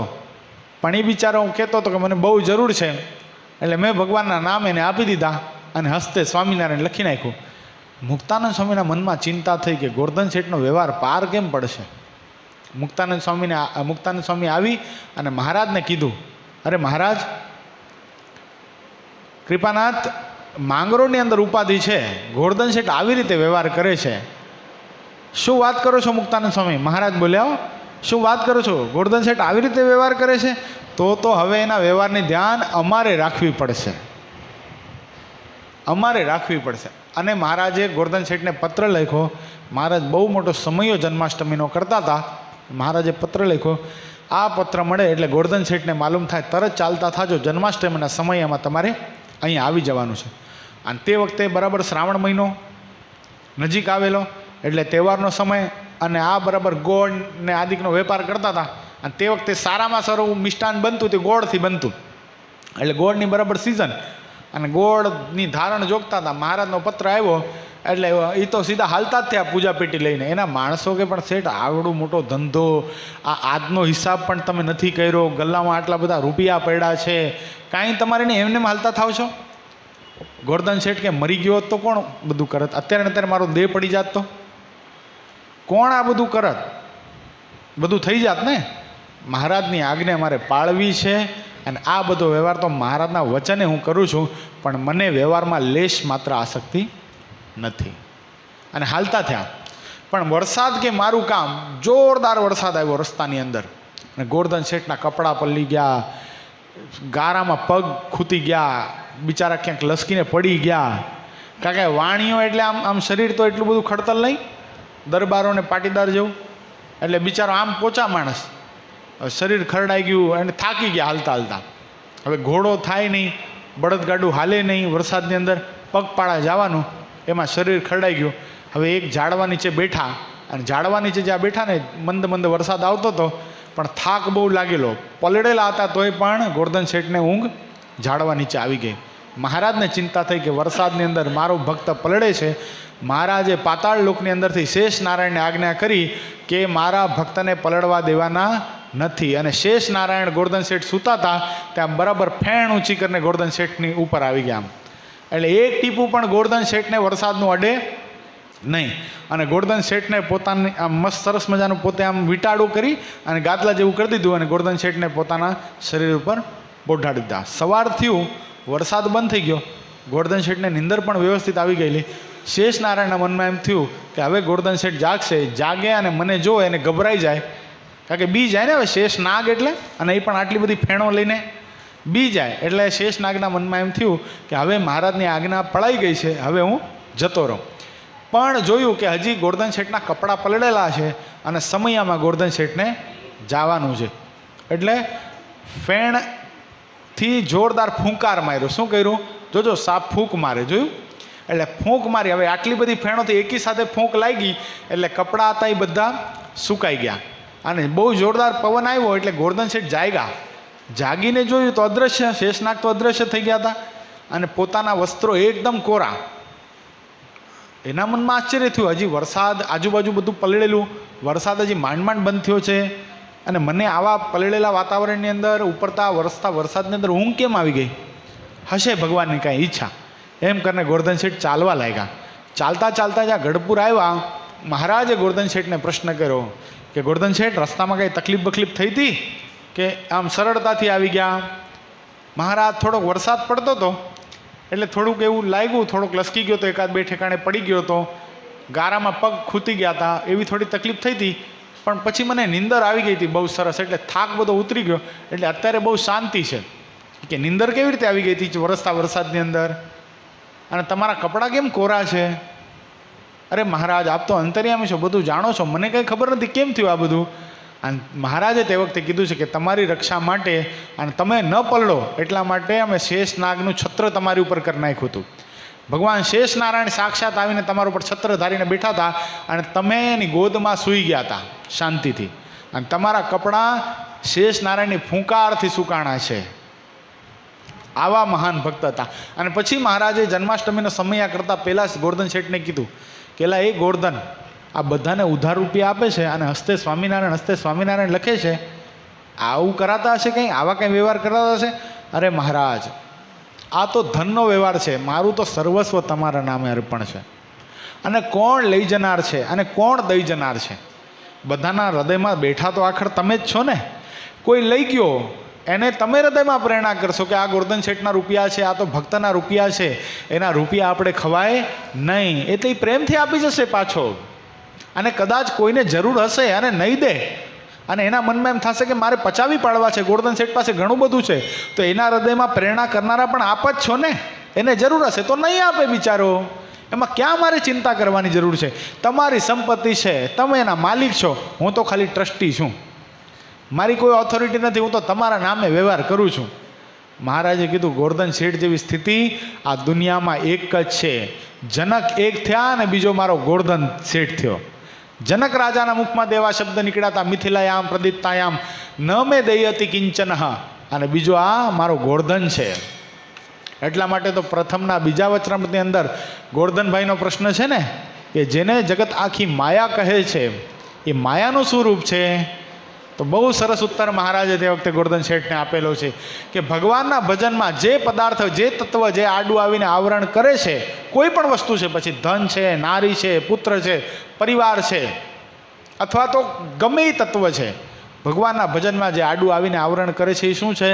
S1: પણ એ બિચારો હું કહેતો હતો કે મને બહુ જરૂર છે, એટલે મેં ભગવાનના નામ એને આપી દીધા અને હસ્તે સ્વામિનારાયણ લખી નાખ્યું. મુક્તાનંદ સ્વામીના મનમાં ચિંતા થઈ કે ગોરધન શેઠનો વ્યવહાર પાર કેમ પડશે. મુક્તાનંદ સ્વામી આવી અને મહારાજને કીધું, અરે મહારાજ, કૃપાનાથ, માંગરોળની અંદર ઉપાધિ છે, ગોરધન શેઠ આવી રીતે વ્યવહાર કરે છે. શું વાત કરો છો મુક્તાનંદ સ્વામી? મહારાજ બોલ્યા, શું વાત કરો છો? ગોરધન શેઠ આવી રીતે વ્યવહાર કરે છે? તો હવે એના વ્યવહારની ધ્યાન અમારે રાખવી પડશે, અમારે રાખવી પડશે. અને મહારાજે ગોરધન શેઠને પત્ર લખ્યો. મહારાજ બહુ મોટો સમયો જન્માષ્ટમીનો કરતા હતા. મહારાજે પત્ર લખ્યો. આ પત્ર મળે એટલે ગોરધન શેઠને માલુમ થાય, તરત ચાલતા થાજો, જન્માષ્ટમીના સમયમાં તમારે અહીંયા આવી જવાનું છે. અને તે વખતે બરાબર શ્રાવણ મહિનો નજીક આવેલો, એટલે તહેવારનો સમય, અને આ બરાબર ગોળ ને આદિકનો વેપાર કરતા હતા. અને તે વખતે સારામાં સારું મિષ્ટાન બનતું તે ગોળથી બનતું, એટલે ગોળની બરાબર સિઝન, અને ગોળની ધારણ જોગતા હતા. મહારાજનો પત્ર આવ્યો એટલે એ તો સીધા હાલતા જ થયા પૂજા પેટી લઈને. એના માણસો કે પણ શેઠ આવડો મોટો ધંધો, આ આજનો હિસાબ પણ તમે નથી કર્યો, ગલ્લામાં આટલા બધા રૂપિયા પડ્યા છે, કાંઈ તમારે નહીં, એમને હાલતા થાવ છો? ગોરધન શેઠ કે મરી ગયો તો કોણ બધું કરત? અત્યારે મારો દેહ પડી જાત તો કોણ આ બધું કરત? બધું થઈ જાત ને. મહારાજની આજ્ઞા મારે પાળવી છે, અને આ બધો વ્યવહાર તો મહારાજના વચને હું કરું છું, પણ મને વ્યવહારમાં લેશ માત્ર આસક્તિ નથી. અને હાલતા થયા. પણ વરસાદ કે મારું કામ, જોરદાર વરસાદ આવ્યો રસ્તાની અંદર, અને ગોરધન શેઠના કપડાં પલળી ગયા, ગારામાં પગ ખૂતી ગયા, બિચારા ક્યાંક લસકીને પડી ગયા. કારણ કે વાણીઓ એટલે આમ શરીર તો એટલું બધું ખડતલ નહીં, દરબારો ને પાટીદાર જેવું, એટલે બિચારો આમ પોચા માણસ, શરીર ખરડાઈ ગયું અને થાકી ગયા હાલતા હાલતા. હવે ઘોડો થાય નહીં, બળદગાડું હાલે નહીં, વરસાદની અંદર પગપાળા જવાનું, એમાં શરીર ખરડાઈ ગયું. હવે એક ઝાડવા નીચે બેઠા, અને ઝાડવા નીચે જ્યાં બેઠા ને મંદ મંદ વરસાદ આવતો હતો, પણ થાક બહુ લાગેલો, પલળેલા હતા, તોય પણ ગોરધન શેઠને ઊંઘ ઝાડવા નીચે આવી ગઈ. મહારાજને ચિંતા થઈ કે વરસાદની અંદર મારો ભક્ત પલળે છે. મહારાજે પાતાળ લોકની અંદરથી શેષ નારાયણને આજ્ઞા કરી કે મારા ભક્તને પલળવા દેવાના નથી. અને શેષ નારાયણ ગોરધન શેઠ સૂતા હતા ત્યાં બરાબર ફેણ ઊંચી કરીને ગોરધન શેઠની ઉપર આવી ગયા. એટલે એક ટીપું પણ ગોરધન શેઠને વરસાદનું અડે નહીં. અને ગોરધન શેઠને પોતાની આમ મસ્ત સરસ મજાનું પોતે આમ વિટાડું કરી અને ગાદલા જેવું કરી દીધું, અને ગોરધન શેઠને પોતાના શરીર ઉપર બોઢાડી દીધા. સવાર થયું, વરસાદ બંધ થઈ ગયો, ગોરધન શેઠને નિંદર પણ વ્યવસ્થિત આવી ગયેલી. શેષ નારાયણના મનમાં એમ થયું કે હવે ગોરધન શેઠ જાગશે, જાગે અને મને જોવે એને ગભરાઈ જાય, કારણ કે બી જાય ને હવે શેષ નાગ એટલે, અને એ પણ આટલી બધી ફેણો લઈને બી જાય. એટલે શેષ નાગના મનમાં એમ થયું કે હવે મહારાજની આજ્ઞા પળાઈ ગઈ છે, હવે હું જતો રહું. પણ જોયું કે હજી ગોરધન શેઠના કપડાં પલળેલા છે, અને સમયામાં ગોરધન શેઠને જવાનું છે. એટલે ફેણથી જોરદાર ફૂંકાર માર્યો. શું કર્યું? જોજો, સાપ ફૂંક મારે, જોયું? એટલે ફૂંક મારી. હવે આટલી બધી ફેણોથી એકી સાથે ફૂંક લાગી, એટલે કપડાં હતા એ બધા સુકાઈ ગયા, અને બહુ જોરદાર પવન આવ્યો, એટલે ગોરધન શેઠ જાગ્યા. જાગીને જોયું તો અદૃશ્ય, શેષનાગ તો અદૃશ્ય થઈ ગયા હતા, અને પોતાના વસ્ત્રો એકદમ કોરા. એના મનમાં આશ્ચર્ય થયું, હજી વરસાદ, આજુબાજુ બધું પલળેલું, વરસાદ હજી માંડ માંડ બંધ થયો છે, અને મને આવા પલળેલા વાતાવરણની અંદર ઉપરતા વરસતા વરસાદની અંદર ઊંઘ કેમ આવી ગઈ? હશે ભગવાનની કાંઈ ઈચ્છા. એમ કરીને ગોરધન શેઠ ચાલવા લાગ્યા. ચાલતા ચાલતા જ્યાં ગઢપુર આવ્યા, મહારાજે ગોરધન શેઠને પ્રશ્ન કર્યો કે ગોરધન શેઠ, રસ્તામાં કંઈ તકલીફ બકલીફ થઈ હતી કે આમ સરળતાથી આવી ગયા? મહારાજ થોડોક વરસાદ પડતો હતો એટલે થોડુંક એવું લાગ્યું, થોડોક લસકી ગયો તો, એકાદ બે ઠેકાણે પડી ગયો તો, ગારામાં પગ ખૂતી ગયા હતા, એવી થોડી તકલીફ થઈ હતી. પણ પછી મને નીંદર આવી ગઈ હતી બહુ સરસ, એટલે થાક બધો ઉતરી ગયો, એટલે અત્યારે બહુ શાંતિ છે. કે નીંદર કેવી રીતે આવી ગઈ હતી વરસતા વરસાદની અંદર? અને તમારા કપડાં કેમ કોરા છે? અરે મહારાજ, આપ તો અંતર્યામી છો, બધું જાણો છો, મને કંઈ ખબર નથી કેમ થયું આ બધું. અને મહારાજે તે વખતે કીધું છે કે તમારી રક્ષા માટે અને તમે ન પલળો એટલા માટે અમે શેષ નાગનું છત્ર તમારી ઉપર કરી નાખ્યું હતું. ભગવાન શેષ નારાયણ સાક્ષાત આવીને તમારા ઉપર છત્ર ધારીને બેઠા હતા અને તમે એની ગોદમાં સૂઈ ગયા હતા શાંતિથી, અને તમારા કપડાં શેષ નારાયણની ફૂંકારથી સુકાણા છે. આવા મહાન ભક્ત હતા. અને પછી મહારાજે જન્માષ્ટમીનો સમય કરતાં પહેલાં જ ગોર્ધન શેઠને કીધું કે એલા એ ગોર્ધન, આ બધાને ઉધાર રૂપિયા આપે છે અને હસ્તે સ્વામિનારાયણ લખે છે, આવું કરાતા હશે કંઈ? આવા કંઈ વ્યવહાર કરાતા હશે? અરે મહારાજ, આ તો ધનનો વ્યવહાર છે, મારું તો સર્વસ્વ તમારા નામે અર્પણ છે. અને કોણ લઈ જનાર છે અને કોણ દઈ જનાર છે? બધાના હૃદયમાં બેઠા તો આખર તમે જ છો ને. કોઈ લઈ ગયો એને તમે હૃદયમાં પ્રેરણા કરશો કે આ ગોર્ધન શેઠના રૂપિયા છે, આ તો ભક્તના રૂપિયા છે, એના રૂપિયા આપણે ખવાય નહીં, એટલે એ પ્રેમથી આપી જશે પાછો. અને કદાચ કોઈને જરૂર હશે અને નહીં દે, અને એના મનમાં એમ થશે કે મારે પચાવી પાડવા છે, ગોર્ધન શેઠ પાસે ઘણું બધું છે, તો એના હૃદયમાં પ્રેરણા કરનારા પણ આપ જ છો ને. એને જરૂર હશે તો નહીં આપે બિચારો, એમાં ક્યાં મારે ચિંતા કરવાની જરૂર છે? તમારી સંપત્તિ છે, તમે એના માલિક છો, હું તો ખાલી ટ્રસ્ટી છું, મારી કોઈ ઓથોરિટી નથી, હું તો તમારા નામે વ્યવહાર કરું છું. મહારાજે કીધું ગોર્ધન શેઠ જેવી સ્થિતિ આ દુનિયામાં એક જ છે. જનક એક થયા અને બીજો મારો ગોર્ધન શેઠ થયો. જનક રાજાના મુખમાં દેવા શબ્દ નીકળ્યા હતા, મિથિલાયામ પ્રદિપ્તાયામ ન મે દયતી કિંચન, અને બીજો આ મારો ગોર્ધન છે. એટલા માટે તો પ્રથમના બીજા વચનામૃતની અંદર ગોર્ધનભાઈનો પ્રશ્ન છે ને કે જેને જગત આખી માયા કહે છે એ માયાનું શું રૂપ છે? તો બહુ સરસ ઉત્તર મહારાજે તે વખતે ગોર્ધન શેઠને આપેલો છે કે ભગવાનના ભજનમાં જે પદાર્થ, જે તત્વ, જે આડું આવીને આવરણ કરે છે, કોઈ પણ વસ્તુ છે, પછી ધન છે, નારી છે, પુત્ર છે, પરિવાર છે, અથવા તો ગમે એ તત્વ છે, ભગવાનના ભજનમાં જે આડું આવીને આવરણ કરે છે એ શું છે?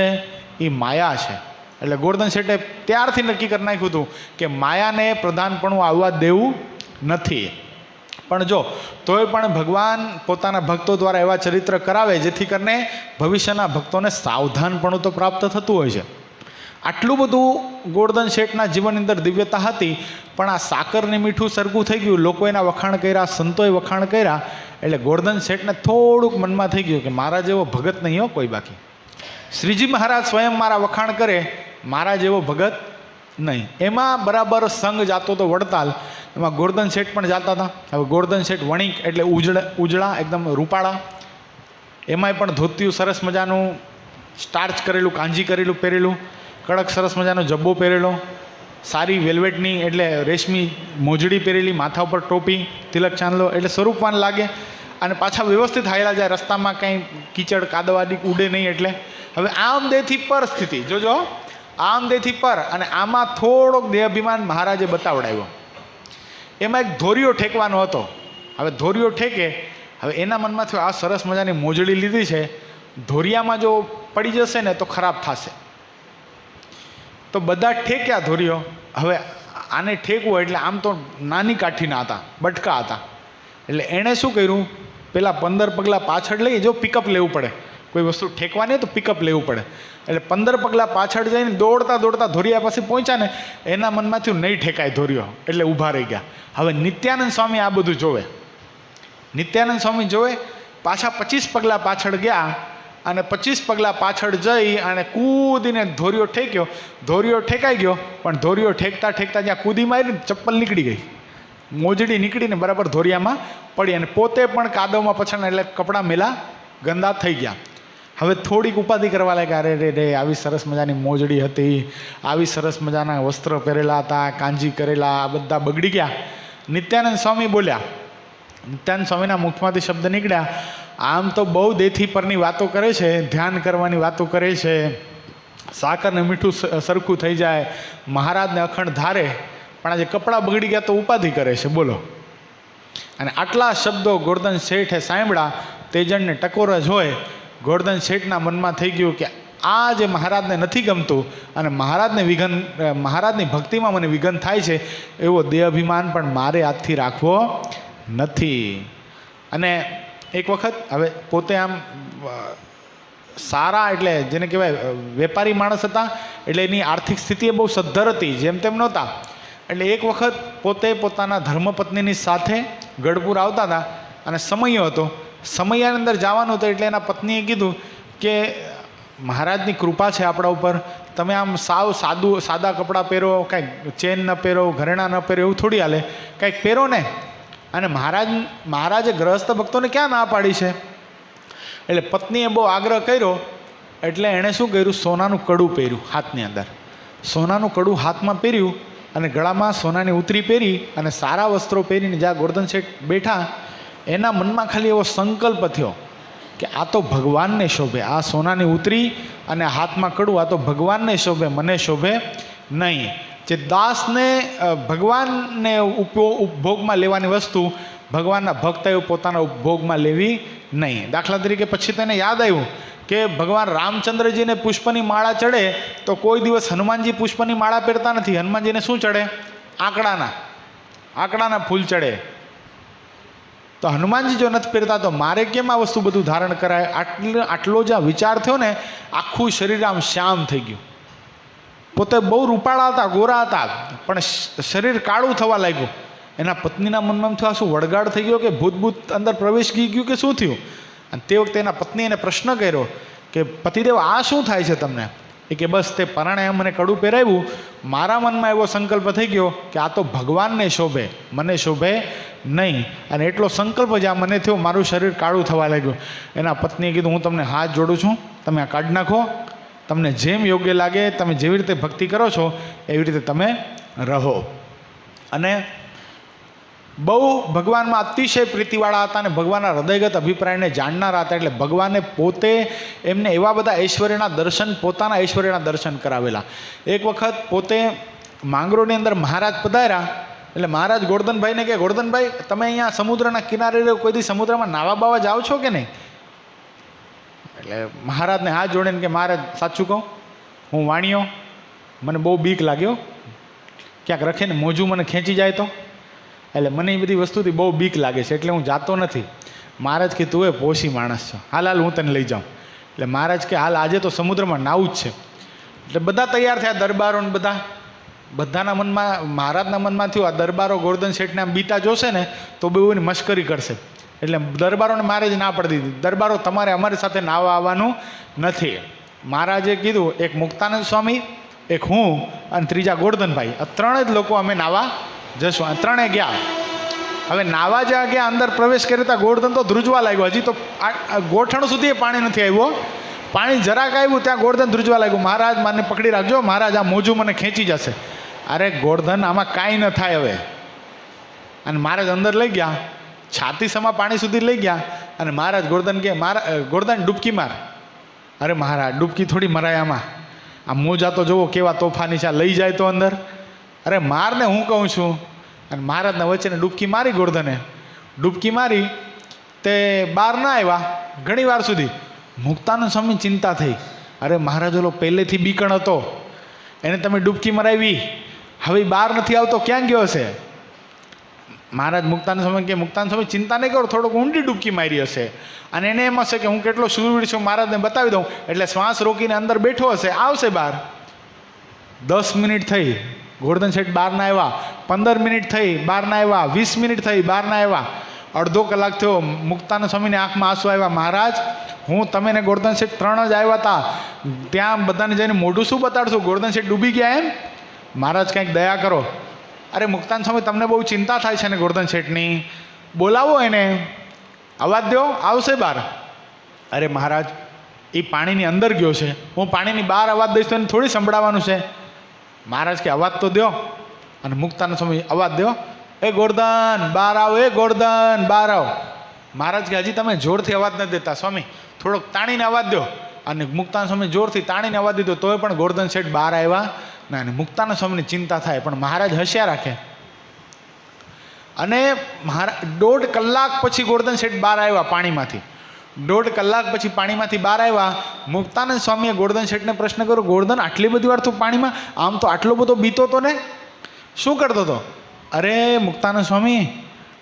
S1: એ માયા છે. એટલે ગોર્ધન શેઠે ત્યારથી નક્કી કરી નાખ્યું હતું કે માયાને પ્રધાનપણું આવવા દેવું નથી. પણ જો તોય પણ ભગવાન પોતાના ભક્તો દ્વારા એવા ચરિત્ર કરાવે જેથી કરીને ભવિષ્યના ભક્તોને સાવધાનપણું તો પ્રાપ્ત થતું હોય છે. આટલું બધું ગોર્ધન શેઠના જીવનની અંદર દિવ્યતા હતી, પણ આ સાકરને મીઠું સરખું થઈ ગયું, લોકો એના વખાણ કર્યા, સંતોએ વખાણ કર્યા, એટલે ગોર્ધન શેઠને થોડુંક મનમાં થઈ ગયું કે મારા જેવો ભગત નહીં હો કોઈ બાકી. શ્રીજી મહારાજ સ્વયં મારા વખાણ કરે, મારા જેવો ભગત નહીં. એમાં બરાબર સંઘ જાતો તો વડતાલ, એમાં ગોર્ધન શેઠ પણ જાતા હતા. હવે ગોર્ધન શેઠ વણિક એટલે ઉજળા એકદમ રૂપાળા, એમાંય પણ ધોતિયું સરસ મજાનું સ્ટાર્ચ કરેલું, કાંજી કરેલું પહેરેલું, કડક સરસ મજાનો જબ્બો પહેરેલો, સારી વેલ્વેટની એટલે રેશમી મોજડી પહેરેલી, માથા ઉપર ટોપી, તિલક ચાંદલો, એટલે સ્વરૂપવાન લાગે. અને પાછા વ્યવસ્થિત હાયલા જાય, રસ્તામાં કંઈ કીચડ કાદવાડી ઉડે નહીં. એટલે હવે આમ દેથી પર સ્થિતિ જોજો, આમ દેથી પર, અને આમાં થોડોક દેહાભિમાન મહારાજે બતાવડાવ્યો. એમાં એક ધોરિયો ઠેકવાનો હતો. હવે ધોરિયો ઠેકે, હવે એના મનમાં થયું આ સરસ મજાની મોજડી લીધી છે, ધોરિયામાં જો પડી જશે ને તો ખરાબ થશે. તો બધા ઠેક્યા ધોરિયો. હવે આને ઠેકવો એટલે આમ તો નાની કાઠીના હતા, બટકા હતા, એટલે એણે શું કર્યું, પેલા 15 પગલાં પાછળ લઈ, જો પિકઅપ લેવું પડે, કોઈ વસ્તુ ઠેકવાની તો પિકઅપ લેવું પડે, એટલે 15 પગલાં પાછળ જઈને દોડતા દોડતા ધોરિયા પાસે પહોંચ્યા ને, એના મનમાં થયું નહીં ઠેકાય ધોરિયો, એટલે ઊભા રહી ગયા. હવે નિત્યાનંદ સ્વામી આ બધું જોવે, નિત્યાનંદ સ્વામી જોવે, પાછા 25 પગલાં પાછળ ગયા, અને 25 પગલાં પાછળ જઈ અને કૂદીને ધોરિયો ઠેક્યો. ધોરિયો ઠેકાઈ ગયો, પણ ધોરિયો ઠેકતા ઠેકતા જ્યાં કૂદી મારી ચપ્પલ નીકળી ગઈ, મોજડી નીકળીને બરાબર ધોરિયામાં પડી, અને પોતે પણ કાદવમાં પછાડ, એટલે કપડાં મેલા ગંદા થઈ ગયા. હવે થોડીક ઉપાધિ કરવા લાગ્યા, અરે રે આવી સરસ મજાની મોજડી હતી, આવી સરસ મજાના વસ્ત્ર પહેરેલા હતા, કાંજી કરેલા, આ બધા બગડી ગયા. નિત્યાનંદ સ્વામી બોલ્યા, નિત્યાનંદ સ્વામીના મુખમાંથી શબ્દ નીકળ્યા, આમ તો બહુ દેથી પરની વાતો કરે છે, ધ્યાન કરવાની વાતો કરે છે, સાકરને મીઠું સરખું થઈ જાય, મહારાજને અખંડ ધારે, પણ આજે કપડાં બગડી ગયા તો ઉપાધિ કરે છે, બોલો. અને આટલા શબ્દો ગોર્ધન શેઠે સાંભળ્યા. તેજણને ટકોર જ હોય, ગોર્ધન શેઠના મનમાં થઈ ગયું કે આ જે મહારાજને નથી ગમતું અને મહારાજની ભક્તિમાં મને વિઘન થાય છે, એવો દેહ અભિમાન પણ મારે આજથી રાખવો નથી. અને એક વખત હવે પોતે આમ સારા એટલે જેને કહેવાય વેપારી માણસ હતા, એટલે એની આર્થિક સ્થિતિ બહુ સદ્ધર હતી, જેમ તેમ નહોતા. એટલે એક વખત પોતે પોતાના ધર્મપત્નીની સાથે ગઢપુર આવતા હતા અને સમયો હતો, સમયાની અંદર જવાનું હતું. એટલે એના પત્નીએ કીધું કે મહારાજની કૃપા છે આપણા ઉપર, તમે આમ સાવ સાદા કપડાં પહેરો, કાંઈક ચેન ન પહેરો, ઘરેણા ન પહેરો, એવું થોડી હાલે, કાંઈક પહેરો ને. અને મહારાજે ગ્રહસ્થ ભક્તોને ક્યાં ના પાડી છે. એટલે પત્નીએ બહુ આગ્રહ કર્યો, એટલે એણે શું કર્યું, સોનાનું કડું પહેર્યું હાથની અંદર, સોનાનું કડું હાથમાં પહેર્યું અને ગળામાં સોનાની ઉતરી પહેરી અને સારા વસ્ત્રો પહેરીને જ્યાં ગોરધન શેઠ બેઠા, એના મનમાં ખાલી એવો સંકલ્પ થયો કે આ તો ભગવાનને શોભે, આ સોનાની ઉતરી અને હાથમાં કડું, આ તો ભગવાનને શોભે, મને શોભે નહીં. જે દાસને ભગવાનને ઉપભોગમાં લેવાની વસ્તુ ભગવાનના ભક્તએ પોતાના ઉપભોગમાં લેવી નહીં. દાખલા તરીકે પછી તેને યાદ આવ્યું કે ભગવાન રામચંદ્રજીને પુષ્પની માળા ચડે તો કોઈ દિવસ હનુમાનજી પુષ્પની માળા પહેરતા નથી. હનુમાનજીને શું ચડે? આંકડાના ફૂલ ચડે. તો હનુમાનજી જો નથી પહેરતા તો મારે કેમ આ વસ્તુ બધું ધારણ કરાય? આટલો જ્યાં વિચાર થયો ને, આખું શરીર આમ શ્યામ થઈ ગયું. પોતે બહુ રૂપાળા હતા, ગોરા હતા, પણ શરીર કાળું થવા લાગ્યું. એના પત્નીના મનમાં થયું, આ શું વળગાડ થઈ ગયો કે ભૂત અંદર પ્રવેશ ગયું કે શું થયું? અને તે વખતે એના પત્નીએ એને પ્રશ્ન કર્યો કે પતિદેવ આ શું થાય છે તમને? એ કે બસ તે પરાણે મને કડું પહેરાવ્યું, મારા મનમાં એવો સંકલ્પ થઈ ગયો કે આ તો ભગવાનને શોભે, મને શોભે નહીં. અને એટલો સંકલ્પ જ્યાં મને થયો, મારું શરીર કાળું થવા લાગ્યું. એના પત્નીએ કીધું હું તમને હાથ જોડું છું, તમે આ કાઢી નાખો, તમને જેમ યોગ્ય લાગે, તમે જેવી રીતે ભક્તિ કરો છો એવી રીતે તમે રહો. અને બહુ ભગવાનમાં અતિશય પ્રીતિવાળા હતા અને ભગવાનના હૃદયગત અભિપ્રાયને જાણનારા હતા. એટલે ભગવાને પોતે એમને એવા બધા ઐશ્વર્યના દર્શન, પોતાના ઐશ્વર્યના દર્શન કરાવેલા. એક વખત પોતે માંગરોળની અંદર મહારાજ પધાર્યા, એટલે મહારાજ ગોરધનભાઈને કે ગોરધનભાઈ તમે અહીંયા સમુદ્રના કિનારે રહ્યો, કોઈ દી સમુદ્રમાં નાવા બાવા જાઓ છો કે નહીં? એટલે મહારાજને હાથ જોડીને કે મહારાજ સાચું કહું, હું વાણિયો, મને બહુ બીક લાગ્યો, ક્યાંક રખીને મોજું મને ખેંચી જાય તો, એટલે મને એ બધી વસ્તુથી બહુ બીક લાગે છે, એટલે હું જાતો નથી. મહારાજ કે તું એ પોષી માણસ છો, હાલ હું તને લઈ જાઉં. એટલે મહારાજ કે હાલ આજે તો સમુદ્રમાં નાવું જ છે. એટલે બધા તૈયાર થયા, દરબારો ને બધાના મનમાં, મહારાજના મનમાં થયું આ દરબારો ગોરધન શેઠને આમ બીતા જોશે ને તો બહુ એની મશ્કરી કરશે. એટલે દરબારોને મહારાજે ના પડી દીધી, દરબારો તમારે અમારી સાથે નાવા આવવાનું નથી. મહારાજે કીધું એક મુક્તાનંદ સ્વામી, એક હું અને ત્રીજા ગોરધનભાઈ, આ ત્રણે જ લોકો અમે નાવા જશું. આ ત્રણે ગયા. હવે નાવા જ્યાં ગયા, અંદર પ્રવેશ કર્યો ત્યાં ગોરધન તો ધ્રુજવા લાગ્યો. હજી તો ગોઠણ સુધી પાણી નથી આવ્યો, પાણી જરાક આવ્યું ત્યાં ગોરધન ધ્રુજવા લાગ્યું. મહારાજ મને પકડી રાખજો, મહારાજ આ મોજું મને ખેંચી જશે. અરે ગોરધન આમાં કાંઈ ન થાય હવે. અને મહારાજ અંદર લઈ ગયા, છાતી સમા પાણી સુધી લઈ ગયા. અને મહારાજ ગોરધન કે ગોરધન ડૂબકી માર. અરે મહારાજ ડૂબકી થોડી મરાય આમાં, આ મોજા તો જુઓ કેવા તોફાની છે, લઈ જાય તો અંદર. અરે મારને હું કહું છું. અને મહારાજના વચ્ચેને ડૂબકી મારી ગોરધને. ડૂબકી મારી તે બહાર ના આવ્યા ઘણી વાર સુધી. મુક્તાનંદ સ્વામી ચિંતા થઈ, અરે મહારાજ ઓલો પહેલેથી બીકણ હતો, એને તમે ડૂબકી મરાવી, હવે બહાર નથી આવતો, ક્યાં ગયો હશે? મહારાજ મુક્તાનંદ સ્વામી કે મુક્તાનંદ સ્વામી ચિંતા નહીં કરો, થોડોક ઊંડી ડૂબકી મારી હશે અને એને એમ હશે કે હું કેટલો શૂરવીર છું, મહારાજને બતાવી દઉં, એટલે શ્વાસ રોકીને અંદર બેઠો હશે, આવશે બહાર. 10 મિનિટ થઈ, ગોરધન શેઠ બહાર ના આવ્યા. 15 મિનિટ થઈ, બહાર ના આવ્યા. 20 મિનિટ થઈ, બહાર ના આવ્યા. અડધો કલાક થયો, મુક્તાનંદ સ્વામીને આંખમાં આંસુ આવ્યા. મહારાજ હું તમે ને ગોરધન શેઠ 3 જ આવ્યા હતા, ત્યાં બધાને જઈને મોઢું શું બતાડશું? ગોરધન શેઠ ડૂબી ગયા એમ? મહારાજ કંઈક દયા કરો. અરે મુક્તાનંદ સ્વામી તમને બહુ ચિંતા થાય છે ને ગોરધન શેઠની, બોલાવો એને, અવાજ દો, આવશે બહાર. અરે મહારાજ એ પાણીની અંદર ગયો છે, હું પાણીની બહાર અવાજ દઈશ તો એને થોડી સંભળાવવાનું છે. મહારાજ કે અવાજ તો દો. અને મુક્તાનંદ સ્વામી અવાજ દો, એ ગોરધન બહાર આવો, એ ગોરધન બહાર આવો. મહારાજ કે હજી તમે જોરથી અવાજ નથી દેતા સ્વામી, થોડોક તાણીને અવાજ દો. અને મુક્તાનંદ સ્વામી જોરથી તાણીને અવાજ દીધો તોય પણ ગોરધન શેઠ બહાર આવ્યા ના. અને મુક્તાનંદ સ્વામીની ચિંતા થાય, પણ મહારાજ હસ્યા રાખે. અને મહારાજ 1.5 કલાક પછી ગોરધન શેઠ બહાર આવ્યા પાણીમાંથી. 1.5 કલાક પછી પાણીમાંથી બહાર આવ્યા. મુક્તાનંદ સ્વામીએ ગોરધન શેઠને પ્રશ્ન કર્યો, ગોરધન આટલી બધી વાર તું પાણીમાં, આમ તો આટલો બધો બીતો હતો ને, શું કરતો હતો? અરે મુક્તાનંદ સ્વામી,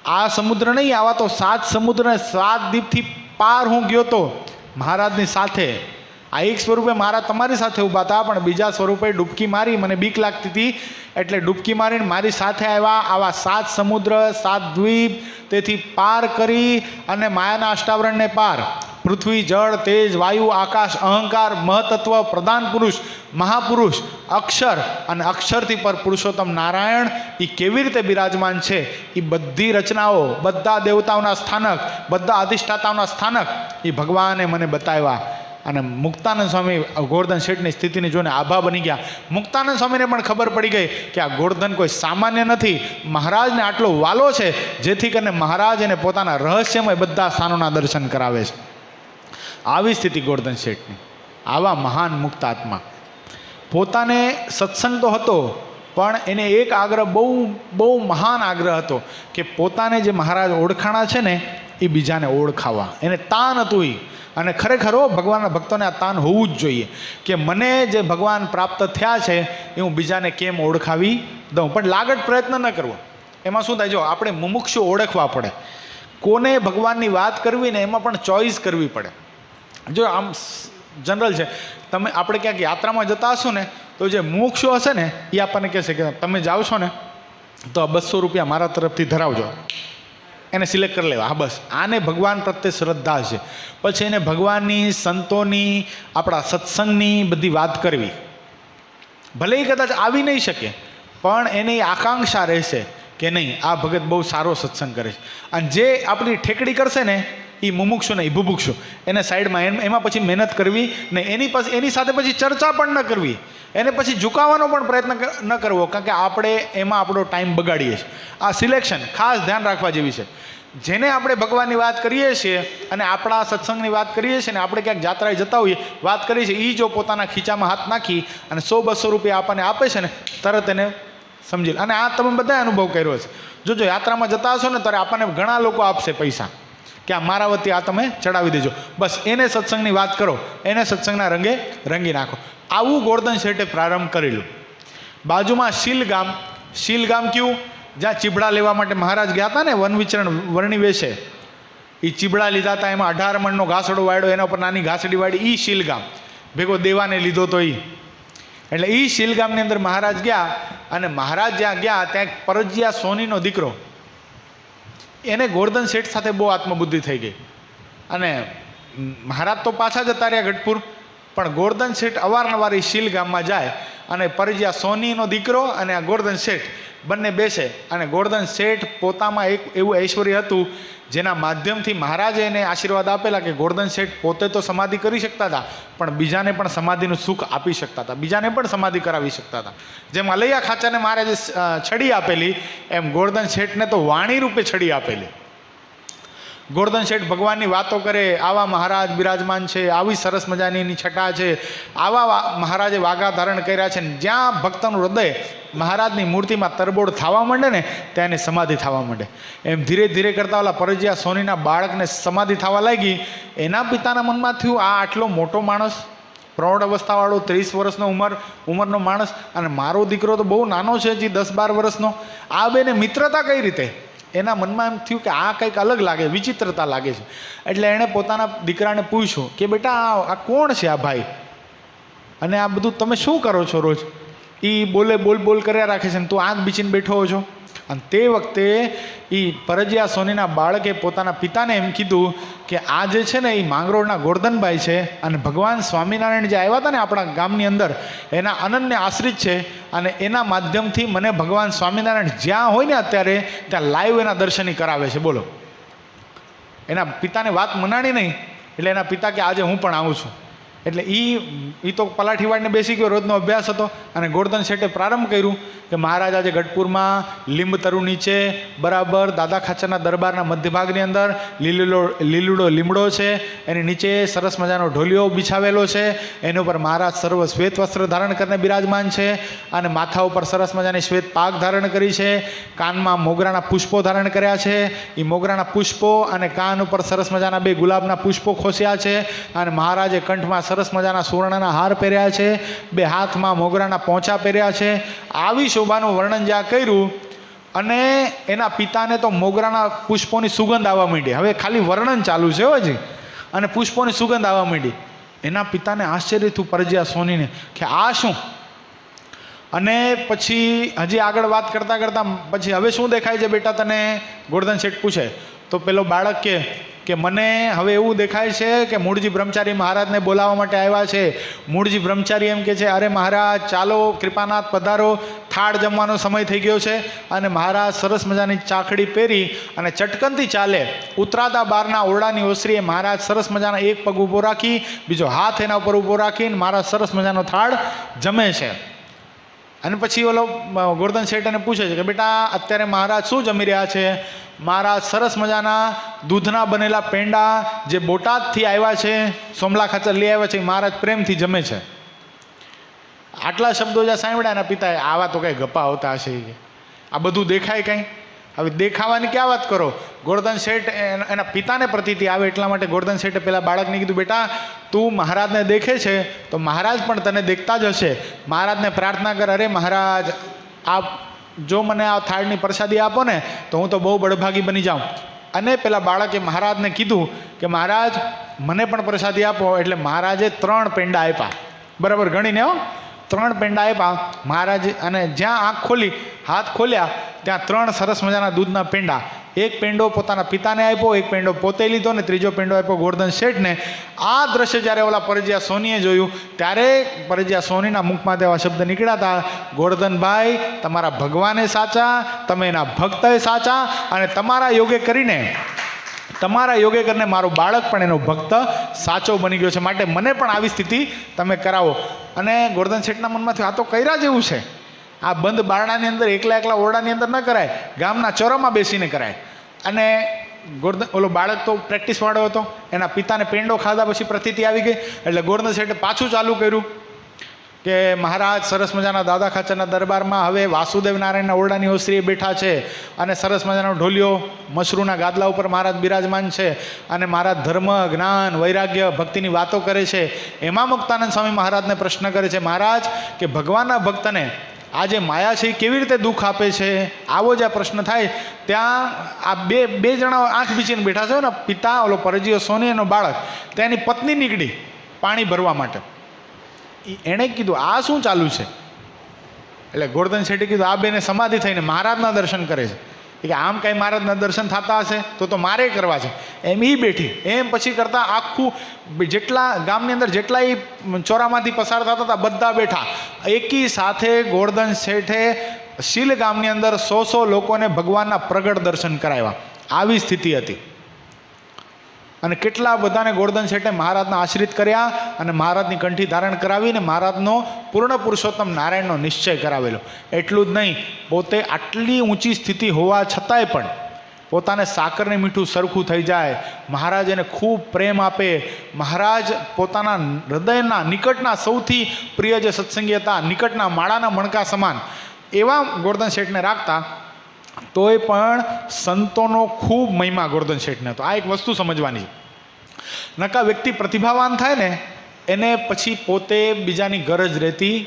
S1: આ સમુદ્ર નહીં, આવા તો 7 સમુદ્રને 7 દીપથી પાર હું ગયો તો મહારાજની સાથે. આ એક સ્વરૂપે મહારાજ તમારી સાથે ઊભા હતા, પણ બીજા સ્વરૂપે ડૂબકી મારી, મને બીક લાગતી હતી એટલે ડૂબકી મારીને મારી સાથે આવ્યા. આવા 7 સમુદ્ર 7 દ્વીપ તેથી પાર કરી અને માયાના અષ્ટાવરણને પાર, પૃથ્વી જળ તેજ વાયુ આકાશ અહંકાર મહતત્વ પ્રધાન પુરુષ મહાપુરુષ અક્ષર અને અક્ષરથી પર પુરુષોત્તમ નારાયણ એ કેવી રીતે બિરાજમાન છે, એ બધી રચનાઓ, બધા દેવતાઓના સ્થાનક, બધા અધિષ્ઠાતાઓના સ્થાનક એ ભગવાને મને બતાવ્યા. અને મુક્તાનંદ સ્વામી ગોરધન શેઠની સ્થિતિને જોઈને આભા બની ગયા. મુક્તાનંદ સ્વામીને પણ ખબર પડી ગઈ કે આ ગોરધન કોઈ સામાન્ય નથી, મહારાજને આટલો વાલો છે, જેથી કરીને મહારાજ એને પોતાના રહસ્યમય બધા સ્થાનોના દર્શન કરાવે છે. આવી સ્થિતિ ગોરધન શેઠની. આવા મહાન મુક્ત આત્મા. પોતાને સત્સંગ તો હતો, પણ એને એક આગ્રહ, બહુ મહાન આગ્રહ હતો કે પોતાને જે મહારાજ ઓળખાણા છે ને એ બીજાને ઓળખાવા. એને તાન હતું એ. અને ખરેખર ભગવાનના ભક્તોને આ તાન હોવું જ જોઈએ કે મને જે ભગવાન પ્રાપ્ત થયા છે એ હું બીજાને કેમ ઓળખાવી દઉં. પણ લાગટ પ્રયત્ન ન કરવો. એમાં શું થાય, જો આપણે મુમુક્ષુ ઓળખવા પડે, કોને ભગવાનની વાત કરવી ને એમાં પણ ચોઈસ કરવી પડે. જો આમ જનરલ છે, આપણે ક્યાંક યાત્રામાં જતા હશું ને તો જે મુમુક્ષુ હશે ને એ આપણને કહેશે કે તમે જાઓ છો ને તો 200 રૂપિયા મારા તરફથી ધરાવજો, એને સિલેક્ટ કરી લેવા. હા બસ, આને ભગવાન પ્રત્યે શ્રદ્ધા છે. પછી એને ભગવાનની, સંતોની, આપણા સત્સંગની બધી વાત કરવી. ભલે એ કદાચ આવી નહીં શકે, પણ એની આકાંક્ષા રહેશે કે નહીં આ ભગત બહુ સારો સત્સંગ કરે છે. અને જે આપણી ઠેકડી કરશે ને એ મુમુક્ષુ નહીં, ભુભુક્ષુ, એને સાઈડમાં, એમાં પછી મહેનત કરવી નહીં, એની સાથે પછી ચર્ચા પણ ન કરવી, એને પછી ઝુકાવવાનો પણ પ્રયત્ન ન કરવો, કારણ કે આપણે એમાં આપણો ટાઈમ બગાડીએ છીએ. આ સિલેક્શન ખાસ ધ્યાન રાખવા જેવી છે. જેને આપણે ભગવાનની વાત કરીએ છીએ અને આપણા સત્સંગની વાત કરીએ છીએ ને આપણે ક્યાંક જાત્રાએ જતા હોઈએ વાત કરીએ છીએ, એ જો પોતાના ખીચામાં હાથ નાખી અને 100-200 રૂપિયા આપણને આપે છે ને તરત એને સમજી લે. અને આ તમે બધાએ અનુભવ કર્યો છે. જો યાત્રામાં જતા હશો ને ત્યારે આપણને ઘણા લોકો આપશે પૈસા કે આ મારા વતી આ તમે ચડાવી દેજો, બસ એને સત્સંગની વાત કરો, એને સત્સંગના રંગે રંગી નાખો. આવું ગોરધન શેઠે પ્રારંભ કરેલું. બાજુમાં શીલગામ કયું, જ્યાં ચીબડા લેવા માટે મહારાજ ગયા હતા ને, વન વિચરણ વર્ણી વેશે, એ ચીબડા લીધા હતા, એમાં 18 મણનો ઘાસડો વાળ્યો, એના ઉપર નાની ઘાસડી વાળી, એ શીલગામ ભેગો દેવાને લીધો તો એ. એટલે એ શીલગામની અંદર મહારાજ ગયા અને મહારાજ જ્યાં ગયા ત્યાં પરજીયા સોનીનો દીકરો, એને ગોરધન શેઠ સાથે બહુ આત્મબુદ્ધિ થઈ ગઈ. અને મહારાજ તો પાછા જતા રહ્યા ગઢપુર, પણ ગોરધન શેઠ અવારનવાર એ શીલગામમાં જાય અને પરજીયા સોનીનો દીકરો અને આ ગોરધન શેઠ બંને બેસે. અને ગોરધન શેઠ પોતામાં એક એવું ઐશ્વર્ય હતું જેના માધ્યમથી મહારાજે એને આશીર્વાદ આપેલા કે ગોરધન શેઠ પોતે તો સમાધિ કરી શકતા હતા, પણ બીજાને પણ સમાધિનું સુખ આપી શકતા હતા, બીજાને પણ સમાધિ કરાવી શકતા હતા. જેમ અલૈયા ખાચાને મહારાજે છડી આપેલી, એમ ગોરધન શેઠને તો વાણી રૂપે છડી આપેલી. ગોરધન શેઠ ભગવાનની વાતો કરે, આવા મહારાજ બિરાજમાન છે, આવી સરસ મજાની એની છટા છે, આવા મહારાજે વાઘા ધારણ કર્યા છે. જ્યાં ભક્તનું હૃદય મહારાજની મૂર્તિમાં તરબોળ થવા માંડે ને ત્યાં એને સમાધિ થવા માંડે. એમ ધીરે ધીરે કરતાં ઓલા પરજીયા સોનીના બાળકને સમાધિ થવા લાગી. એના પિતાના મનમાં થયું આ આટલો મોટો માણસ, પ્રૌઢ અવસ્થાવાળો, 30 વર્ષનો ઉંમરનો માણસ, અને મારો દીકરો તો બહુ નાનો છે, હજી 10-12 વર્ષનો, આ બેને મિત્રતા કઈ રીતે? એના મનમાં એમ થયું કે આ કંઈક અલગ લાગે, વિચિત્રતા લાગે છે. એટલે એણે પોતાના દીકરાને પૂછ્યું કે બેટા આ કોણ છે આ ભાઈ, અને આ બધું તમે શું કરો છો રોજ? એ બોલ કર્યા રાખે છે ને તું આંખ બીચીને બેઠો છો. અને તે વખતે એ પરજીયા સોનીના બાળકે પોતાના પિતાને એમ કીધું કે આ જે છે ને એ માંગરોળના ગોરધનભાઈ છે, અને ભગવાન સ્વામિનારાયણ જે આવ્યા હતા ને આપણા ગામની અંદર એના અનન્ય આશ્રિત છે, અને એના માધ્યમથી મને ભગવાન સ્વામિનારાયણ જ્યાં હોય ને અત્યારે ત્યાં લાઈવ એના દર્શની કરાવે છે. બોલો, એના પિતાને વાત મનાણી નહીં, એટલે એના પિતા કે આજે હું પણ આવું છું. એટલે એ તો પલાઠી વાળીને બેસી ગયો, રોજનો અભ્યાસ હતો. અને ગોરધન શેઠે પ્રારંભ કર્યું કે મહારાજ આજે ગઢપુરમાં લીંબ તરુ નીચે બરાબર દાદા ખાચરના દરબારના મધ્ય ભાગની અંદર લીલુડો લીમડો છે, એની નીચે સરસ મજાનો ઢોલિયો બિછાવેલો છે, એની ઉપર મહારાજ સર્વ શ્વેત વસ્ત્ર ધારણ કરીને બિરાજમાન છે, અને માથા ઉપર સરસ મજાની શ્વેત પાક ધારણ કરી છે, કાનમાં મોગરાના પુષ્પો ધારણ કર્યા છે, એ મોગરાના પુષ્પો અને કાન ઉપર સરસ મજાના 2 ગુલાબના પુષ્પો ખોસ્યા છે, અને મહારાજે કંઠમાં સરસ મજાના સુવર્ણના હાર પહેર્યા છે, 2 હાથમાં મોગરાના પોંચા પહેર્યા છે. આવી શોભાનું વર્ણન જ્યાં કર્યું, અને એના પિતાને તો મોગરાના પુષ્પોની સુગંધ આવવા માંડી. હવે ખાલી વર્ણન ચાલુ છે હજી, અને પુષ્પોની સુગંધ આવવા માંડી. એના પિતાને આશ્ચર્ય થયું પરજીયા સોનીને કે આ શું. અને પછી હજી આગળ વાત કરતાં કરતાં પછી હવે શું દેખાય છે બેટા તને, ગોરધન શેઠ પૂછે. તો પેલો બાળક કે મને હવે એવું દેખાય છે કે મૂળજી બ્રહ્મચારી મહારાજને બોલાવવા માટે આવ્યા છે. મૂળજી બ્રહ્મચારી એમ કે છે, અરે મહારાજ ચાલો કૃપાનાથ પધારો, થાળ જમવાનો સમય થઈ ગયો છે. અને મહારાજ સરસ મજાની ચાખડી પહેરી અને ચટકનથી ચાલે, ઉતરાતા બારના ઓરડાની ઓસરીએ મહારાજ સરસ મજાના એક પગ ઊભો રાખી, બીજો હાથ એના ઉપર ઊભો રાખીને મહારાજ સરસ મજાનો થાળ જમે છે. અને પછી ઓલો ગોરધન શેઠ એને પૂછે છે કે બેટા અત્યારે મહારાજ શું જમી રહ્યા છે. મહારાજ સરસ મજાના દૂધના બનેલા પેંડા જે બોટાદથી આવ્યા છે, સોમલા ખાચર લઈ આવ્યા છે, મહારાજ પ્રેમથી જમે છે. આટલા શબ્દો જ્યાં સાંભળ્યા એના પિતાએ, આવા તો કંઈ ગપ્પા હોતા હશે, આ બધું દેખાય કંઈ. હવે દેખાવાની ક્યાં વાત કરો. ગોરધન શેઠ એના પિતાને પ્રતીતિ આવે એટલા માટે ગોરધન શેઠે પેલા બાળકને કીધું, બેટા તું મહારાજને દેખે છે તો મહારાજ પણ તને દેખતા જ હશે. મહારાજને પ્રાર્થના કર, અરે મહારાજ આપ જો મને આ થાળની પ્રસાદી આપો ને તો હું તો બહુ બળભાગી બની જાઉં. અને પેલા બાળકે મહારાજને કીધું કે મહારાજ મને પણ પ્રસાદી આપો. એટલે મહારાજે 3 પેંડા આપ્યા, બરાબર ગણીને હો, 3 પેંડા આપ્યા મહારાજ. અને જ્યાં આંખ ખોલી, હાથ ખોલ્યા, ત્યાં 3 સરસ મજાના દૂધના પેંડા. એક પેંડો પોતાના પિતાને આપ્યો, એક પેંડો પોતે લીધો, ને ત્રીજો પેંડો આપ્યો ગોરધન શેઠને. આ દ્રશ્ય જ્યારે ઓલા પરજીયા સોનીએ જોયું ત્યારે પરજીયા સોનીના મુખમાં તેવા શબ્દ નીકળ્યા હતા, ગોરધનભાઈ તમારા ભગવાને સાચા, તમે એના ભક્ત સાચા, અને તમારા યોગે કરીને મારો બાળક પણ એનો ભક્ત સાચો બની ગયો છે, માટે મને પણ આવી સ્થિતિ તમે કરાવો. અને ગોરધન શેઠના મનમાં થયું, આ તો કર્યા જેવું છે. આ બંધ બારણાની અંદર એકલા ઓરડાની અંદર ન કરાય, ગામના ચોરામાં બેસીને કરાય. અને ઓલો બાળક તો પ્રેક્ટિસવાળો હતો, એના પિતાને પેંડો ખાધા પછી પ્રતીતિ આવી ગઈ. એટલે ગોરધન શેઠે પાછું ચાલુ કર્યું કે મહારાજ સરસ મજાના દાદા ખાચરના દરબારમાં હવે વાસુદેવ નારાયણના ઓરડાની ઓસરીએ બેઠા છે, અને સરસ મજાનો ઢોલિયો મશરૂના ગાદલા ઉપર મહારાજ બિરાજમાન છે, અને મહારાજ ધર્મ, જ્ઞાન, વૈરાગ્ય, ભક્તિની વાતો કરે છે. એમાં મુક્તાનંદ સ્વામી મહારાજને પ્રશ્ન કરે છે, મહારાજ કે ભગવાનના ભક્તને આ જે માયા છે એ કેવી રીતે દુઃખ આપે છે. આવો જ્યાં પ્રશ્ન થાય ત્યાં આ બે જણા આંખ બીચીને બેઠા છે ને, પિતા ઓલો પરજીયો સોની એનો બાળક, ત્યાં એની પત્ની નીકળી પાણી ભરવા માટે. એણે કીધું આ શું ચાલુ છે. એટલે ગોરધન શેઠે કીધું આ બેને સમાધિ થઈને મહારાજના દર્શન કરે છે. કે આમ કાંઈ મહારાજના દર્શન થતા હશે તો મારે કરવા છે. એમ એ બેઠી, એમ પછી કરતાં આખું જેટલા ગામની અંદર જેટલા એ ચોરામાંથી પસાર થતા હતા બધા બેઠા. એકી સાથે ગોરધન શેઠે શીલ ગામની અંદર 100 લોકોને ભગવાનના પ્રગટ દર્શન કરાવ્યા. આવી સ્થિતિ હતી. અને કેટલા બધાને ગોરધન શેઠે મહારાજના આશ્રિત કર્યા, અને મહારાજની કંઠી ધારણ કરાવીને મહારાજનો પૂર્ણ પુરુષોત્તમ નારાયણનો નિશ્ચય કરાવેલો. એટલું જ નહીં, પોતે આટલી ઊંચી સ્થિતિ હોવા છતાંય પણ પોતાને સાકરને મીઠું સરખું થઈ જાય, મહારાજ એને ખૂબ પ્રેમ આપે. મહારાજ પોતાના હૃદયના નિકટના સૌથી પ્રિય જે સત્સંગી હતા, નિકટના માળાના મણકા સમાન એવા ગોરધન શેઠને રાખતા, તોય પણ સંતોનો ખૂબ મહિમા ગોરધન શેઠને હતો. આ એક વસ્તુ સમજવાની છે. નકા વ્યક્તિ પ્રતિભાવાન થાય ને એને પછી પોતે બીજાની ગરજ રહેતી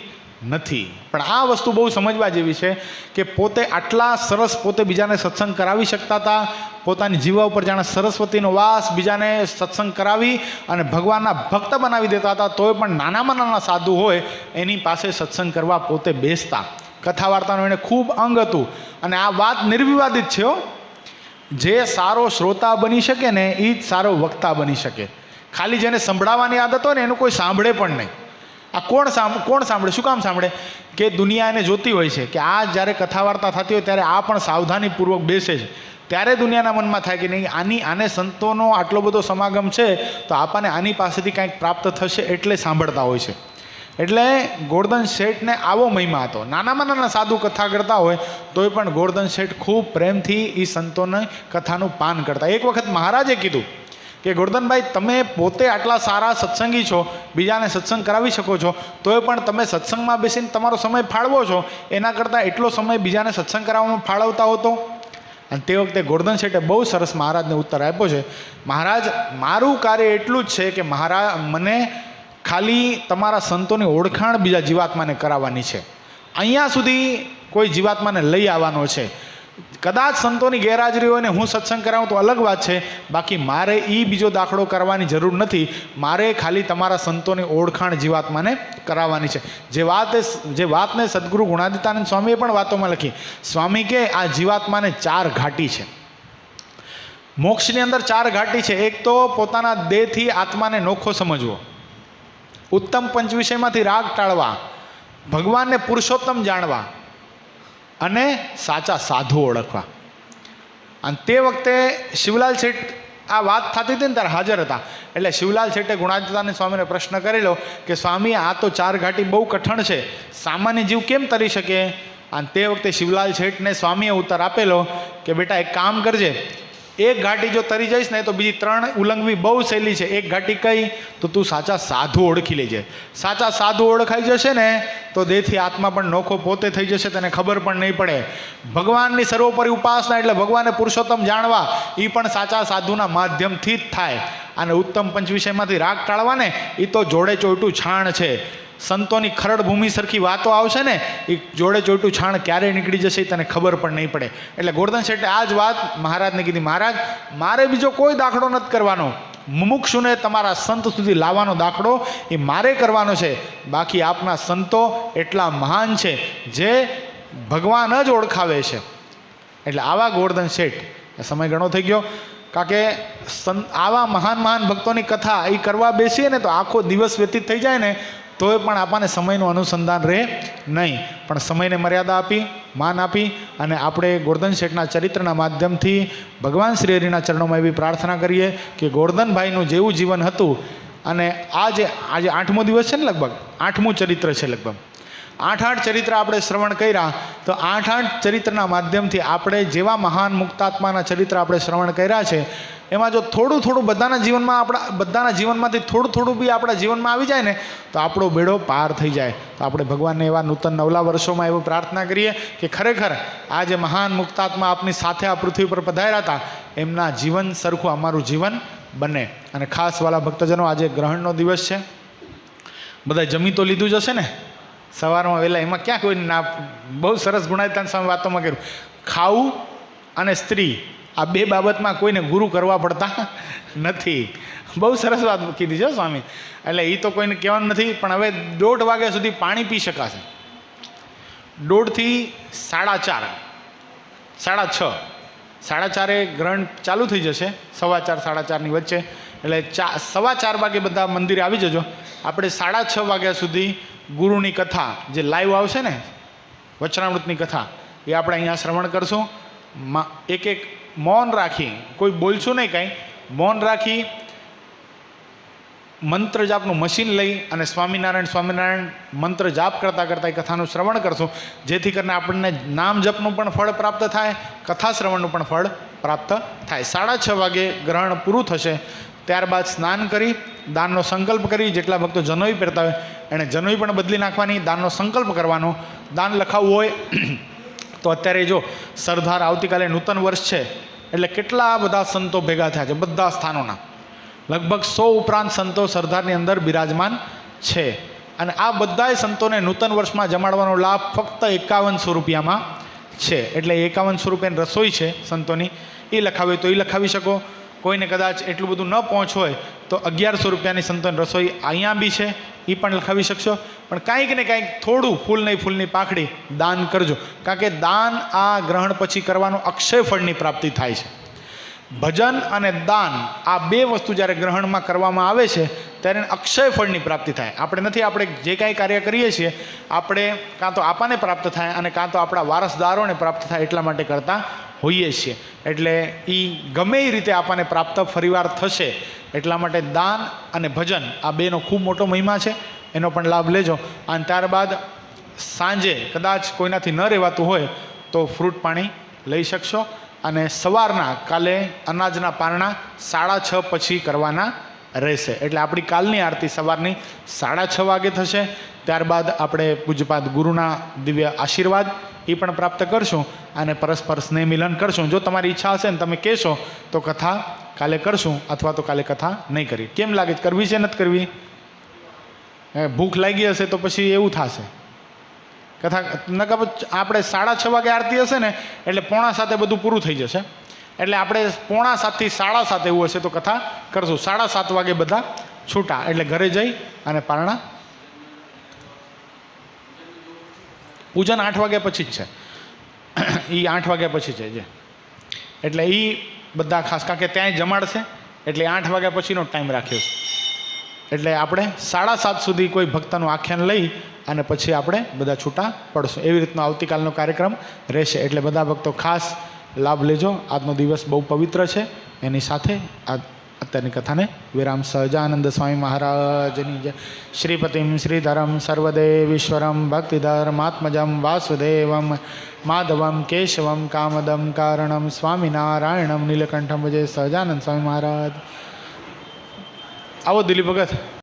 S1: નથી. પણ આ વસ્તુ બહુ સમજવા જેવી છે કે પોતે આટલા સરસ પોતે બીજાને સત્સંગ કરાવી શકતા હતા. પોતાની જીવા ઉપર જાણે સરસ્વતીનો વાસ, બીજાને સત્સંગ કરાવી અને ભગવાનના ભક્ત બનાવી દેતા હતા. તોય પણ નાનામાં નાના સાધુ હોય એની પાસે સત્સંગ કરવા પોતે બેસતા. કથા વાર્તાનું એને ખૂબ અંગ હતું. અને આ વાત નિર્વિવાદિત છે. જે સારો શ્રોતા બની શકે ને એ જ સારો વક્તા બની શકે. ખાલી જેને સંભળાવવાની આદત હોય ને એનું કોઈ સાંભળે પણ નહીં. આ કોણ સાંભળે? શું કામ સાંભળે? કે દુનિયા એને જોતી હોય છે કે આ જ્યારે કથા વાર્તા થતી હોય ત્યારે આ પણ સાવધાનીપૂર્વક બેસે છે, ત્યારે દુનિયાના મનમાં થાય કે નહીં, આને સંતોનો આટલો બધો સમાગમ છે તો આપણને આની પાસેથી કાંઈક પ્રાપ્ત થશે, એટલે સાંભળતા હોય છે. એટલે ગોરધન શેઠને આવો મહિમા હતો. નાનામાં નાના સાધુ કથા કરતા હોય તોય પણ ગોરધન શેઠ ખૂબ પ્રેમથી એ સંતોની કથાનું પાન કરતા. એક વખત મહારાજે કીધું કે ગોરધનભાઈ, તમે પોતે આટલા સારા સત્સંગી છો, બીજાને સત્સંગ કરાવી શકો છો, તોય પણ તમે સત્સંગમાં બેસીને તમારો સમય ફાળવો છો, એના કરતાં એટલો સમય બીજાને સત્સંગ કરાવવામાં ફાળવતા હો તો? અને તે વખતે ગોરધન શેઠે બહુ સરસ મહારાજને ઉત્તર આપ્યો છે. મહારાજ, મારું કાર્ય એટલું જ છે કે મહારાજ મને ખાલી તમારા સંતોની ઓળખાણ બીજા જીવાત્માને કરાવવાની છે. અહીંયા સુધી કોઈ જીવાત્માને લઈ આવવાનો છે. કદાચ સંતોની ગેરહાજરી હોય ને હું સત્સંગ કરાવું તો અલગ વાત છે, બાકી મારે એ બીજો દાખલો કરવાની જરૂર નથી. મારે ખાલી તમારા સંતોની ઓળખાણ જીવાત્માને કરાવવાની છે. જે વાતને સદગુરુ ગુણાદિતાનંદ સ્વામીએ પણ વાતોમાં લખી. સ્વામી કે આ જીવાત્માને 4 ઘાટી છે. મોક્ષની અંદર 4 ઘાટી છે. એક તો પોતાના દેહથી આત્માને નોખો સમજવો, ઉત્તમ પંચવિષયમાંથી રાગ ટાળવા, ભગવાનને પુરુષોત્તમ જાણવા અને સાચા સાધુ ઓળખવા. અને તે વખતે શિવલાલ શેઠ આ વાત થતી હતી ને ત્યારે હાજર હતા. એટલે શિવલાલ શેઠે ગુણાતીતાનંદ સ્વામીને પ્રશ્ન કરેલો કે સ્વામી, આ તો 4 ઘાટી બહુ કઠણ છે, સામાન્ય જીવ કેમ તરી શકે? અને તે વખતે શિવલાલ શેઠને સ્વામીએ ઉત્તર આપેલો કે બેટા, એક કામ કરજે, એક ઘાટી જો તરી જઈશ ને તો બીજી 3 ઉલ્લંઘવી બહુ સહેલી છે. એક ઘાટી કઈ? તો તું સાચા સાધુ ઓળખી લેજે. સાચા સાધુ ઓળખાઈ જશે ને તો દેહથી આત્મા પણ નોખો પોતે થઈ જશે, તને ખબર પણ નહીં પડે. ભગવાનની સર્વોપરી ઉપાસના એટલે ભગવાનને પુરુષોત્તમ જાણવા, એ પણ સાચા સાધુના માધ્યમથી જ થાય. અને ઉત્તમ પંચવિષયમાંથી રાગ ટાળવા ને એ તો જોડે ચોઈટું છાણ છે. સંતોની ખરડ ભૂમિ સરખી વાતો આવશે ને, એ જોડે ચોઈટું છાણ ક્યારે નીકળી જશે એ તને ખબર પણ નહીં પડે. એટલે ગોરધન શેઠે આ જ વાત મહારાજને કીધી. મહારાજ, મારે બીજો કોઈ દાખલો નથી કરવાનો, મુમુક્ષુને તમારા સંત સુધી લાવવાનો દાખલો એ મારે કરવાનો છે. બાકી આપના સંતો એટલા મહાન છે જે ભગવાન જ ઓળખાવે છે. એટલે આવા ગોરધન શેઠ, સમય ઘણો થઈ ગયો, કારણ કે આવા મહાન ભક્તોની કથા એ કરવા બેસીએ ને તો આખો દિવસ વ્યતીત થઈ જાય ને તોય પણ આપણને સમયનું અનુસંધાન રહે નહીં. પણ સમયને મર્યાદા આપી, માન આપી અને આપણે ગોરધન શેઠના ચરિત્રના માધ્યમથી ભગવાન શ્રી હરિના ચરણોમાં એવી પ્રાર્થના કરીએ કે ગોરધનભાઈનું જેવું જીવન હતું, અને આજે 8મો દિવસ છે ને, લગભગ 8મું ચરિત્ર છે. લગભગ 8 ચરિત્ર આપણે શ્રવણ કર્યા, તો 8 ચરિત્રના માધ્યમથી આપણે જેવા મહાન મુક્તાત્માના ચરિત્ર આપણે શ્રવણ કર્યા છે, એમાં જો થોડું બધાના જીવનમાંથી થોડું બી આપણા જીવનમાં આવી જાય ને તો આપણો બેડો પાર થઈ જાય. તો આપણે ભગવાનને એવા નૂતન નવલા વર્ષોમાં એવું પ્રાર્થના કરીએ કે ખરેખર આ જે મહાન મુક્તાત્મા આપની સાથે આ પૃથ્વી પર પધાર્યા હતા, એમના જીવન સરખું અમારું જીવન બને. અને ખાસ વાલા ભક્તજનો, આજે ગ્રહણનો દિવસ છે. બધા જમી તો લીધું જ હશે ને સવારમાં વહેલા? એમાં ક્યાં કોઈ ના, બહુ સરસ ગુણાતીતાનંદ સ્વામી વાતોમાં કર્યું, ખાવું અને સ્ત્રી, આ 2 બાબતમાં કોઈને ગુરુ કરવા પડતા નથી. બહુ સરસ વાત કીધી છે સ્વામી. એટલે એ તો કોઈને કહેવાનું નથી, પણ હવે 1:30 વાગ્યા સુધી પાણી પી શકાશે. 1:30 થી 4:30, 6:30, 4:30 ગ્રહણ ચાલુ થઈ જશે, 4:15, 4:30ની વચ્ચે. એટલે 4:15 વાગે બધા મંદિરે આવી જજો. આપણે 6:30 વાગ્યા સુધી ગુરુની કથા જે લાઈવ આવશે ને, વચનામૃતની કથા, એ આપણે અહીંયા શ્રવણ કરશું. એક મૌન રાખી, કોઈ બોલશું નહીં, કાંઈ મૌન રાખી મંત્ર જાપનું મશીન લઈ અને સ્વામિનારાયણ મંત્ર જાપ કરતાં એ કથાનું શ્રવણ કરશું, જેથી કરીને આપણને નામ જપનું પણ ફળ પ્રાપ્ત થાય, કથા શ્રવણનું પણ ફળ પ્રાપ્ત થાય. 6:30 વાગે ગ્રહણ પૂરું થશે. ત્યારબાદ સ્નાન કરી દાનનો સંકલ્પ કરી, જેટલા ભક્તો જનોઈ પહેરતા હોય એણે જનોઈ પણ બદલી નાખવાની, દાનનો સંકલ્પ કરવાનો. દાન લખાવવું હોય તો અત્યારે જો સરદાર આવતીકાલે નૂતન વર્ષ છે, એટલે કેટલા બધા સંતો ભેગા થયા છે, બધા સ્થાનોના લગભગ 100 ઉપરાંત સંતો સરદારની અંદર બિરાજમાન છે. અને આ બધાય સંતોને નૂતન વર્ષમાં જમાડવાનો લાભ ફક્ત 5100 રૂપિયામાં છે. એટલે 5100 રૂપિયાની રસોઈ છે સંતોની, એ લખાવી તો એ લખાવી શકો. કોઈને કદાચ એટલું બધું ન પહોંચ હોય તો 1100 રૂપિયાની સંતોની રસોઈ અહીંયા બી છે, એ પણ લખાવી શકશો. પણ કાંઈક ને કાંઈક થોડું ફૂલની પાંખડી દાન કરજો, કારણ કે દાન આ ગ્રહણ પછી કરવાનું અક્ષય ફળની પ્રાપ્તિ થાય છે. ભજન અને દાન આ બે વસ્તુ જ્યારે ગ્રહણમાં કરવામાં આવે છે ત્યારે અક્ષય ફળની પ્રાપ્તિ થાય. આપણે જે કાંઈ કાર્ય કરીએ છીએ આપણે કાં તો આપણને પ્રાપ્ત થાય અને કાં તો આપણા વારસદારોને પ્રાપ્ત થાય એટલા માટે કરતા હોઈએ છીએ. એટલે એ ગમે એ રીતે આપણને પ્રાપ્ત ફરીવાર થશે એટલા માટે દાન અને ભજન આ બેનો ખૂબ મોટો મહિમા છે. એનો પણ લાભ લેજો. અને ત્યારબાદ સાંજે કદાચ કોઈનાથી ન રહેવાતું હોય તો ફ્રૂટ પાણી લઈ શકશો. અને સવારના કાલે અનાજના પારણા 6:30 પછી કરવાના રહેશે. એટલે આપણી કાલની આરતી સવારની 6:30 વાગે થશે. ત્યારબાદ આપણે પૂજ્યપાદ ગુરુના દિવ્ય આશીર્વાદ એ પણ પ્રાપ્ત કરશું અને પરસ્પર સ્નેહ મિલન કરશું. જો તમારી ઈચ્છા હશે ને તમે કહેશો તો કથા કાલે કરશું, અથવા તો કાલે કથા નહીં કરી. કેમ લાગે છે, કરવી છે નથી કરવી? ભૂખ લાગી હશે તો પછી એવું થશે કથા નકર આપણે 6:30 વાગે આરતી હશે ને એટલે 6:45 બધું પૂરું થઈ જશે. એટલે આપણે 6:45 થી 7:30 એવું હશે તો કથા કરશું. 7:30 વાગે બધા છૂટા એટલે ઘરે જઈ અને પારણા. પૂજન 8 વાગ્યા પછી જ છે. એ 8 વાગ્યા પછી છે જે. એટલે એ બધા ખાસ કારણ કે ત્યાંય જમાડશે એટલે 8 વાગ્યા પછીનો ટાઈમ રાખ્યો છે. એટલે આપણે 7:30 સુધી કોઈ ભક્તનું આખ્યાન લઈ અને પછી આપણે બધા છૂટા પડશું. એવી રીતનો આવતીકાલનો કાર્યક્રમ રહેશે. એટલે બધા ભક્તો ખાસ લાભ લેજો. આજનો દિવસ બહુ પવિત્ર છે. એની સાથે આ અત્યારની કથાને વિરામ. સહજાનંદ સ્વામી મહારાજની જય. શ્રીપતિમ શ્રીધરમ સર્વદેવીશ્વરમ ભક્તિધર્માત્મજમ વાસુદેવમ માધવમ કેશવમ કામદમ કારણમ સ્વામિનારાયણમ નીલકંઠમ ભજે. સહજાનંદ સ્વામી મહારાજ. આવો દિલીપ ભગત.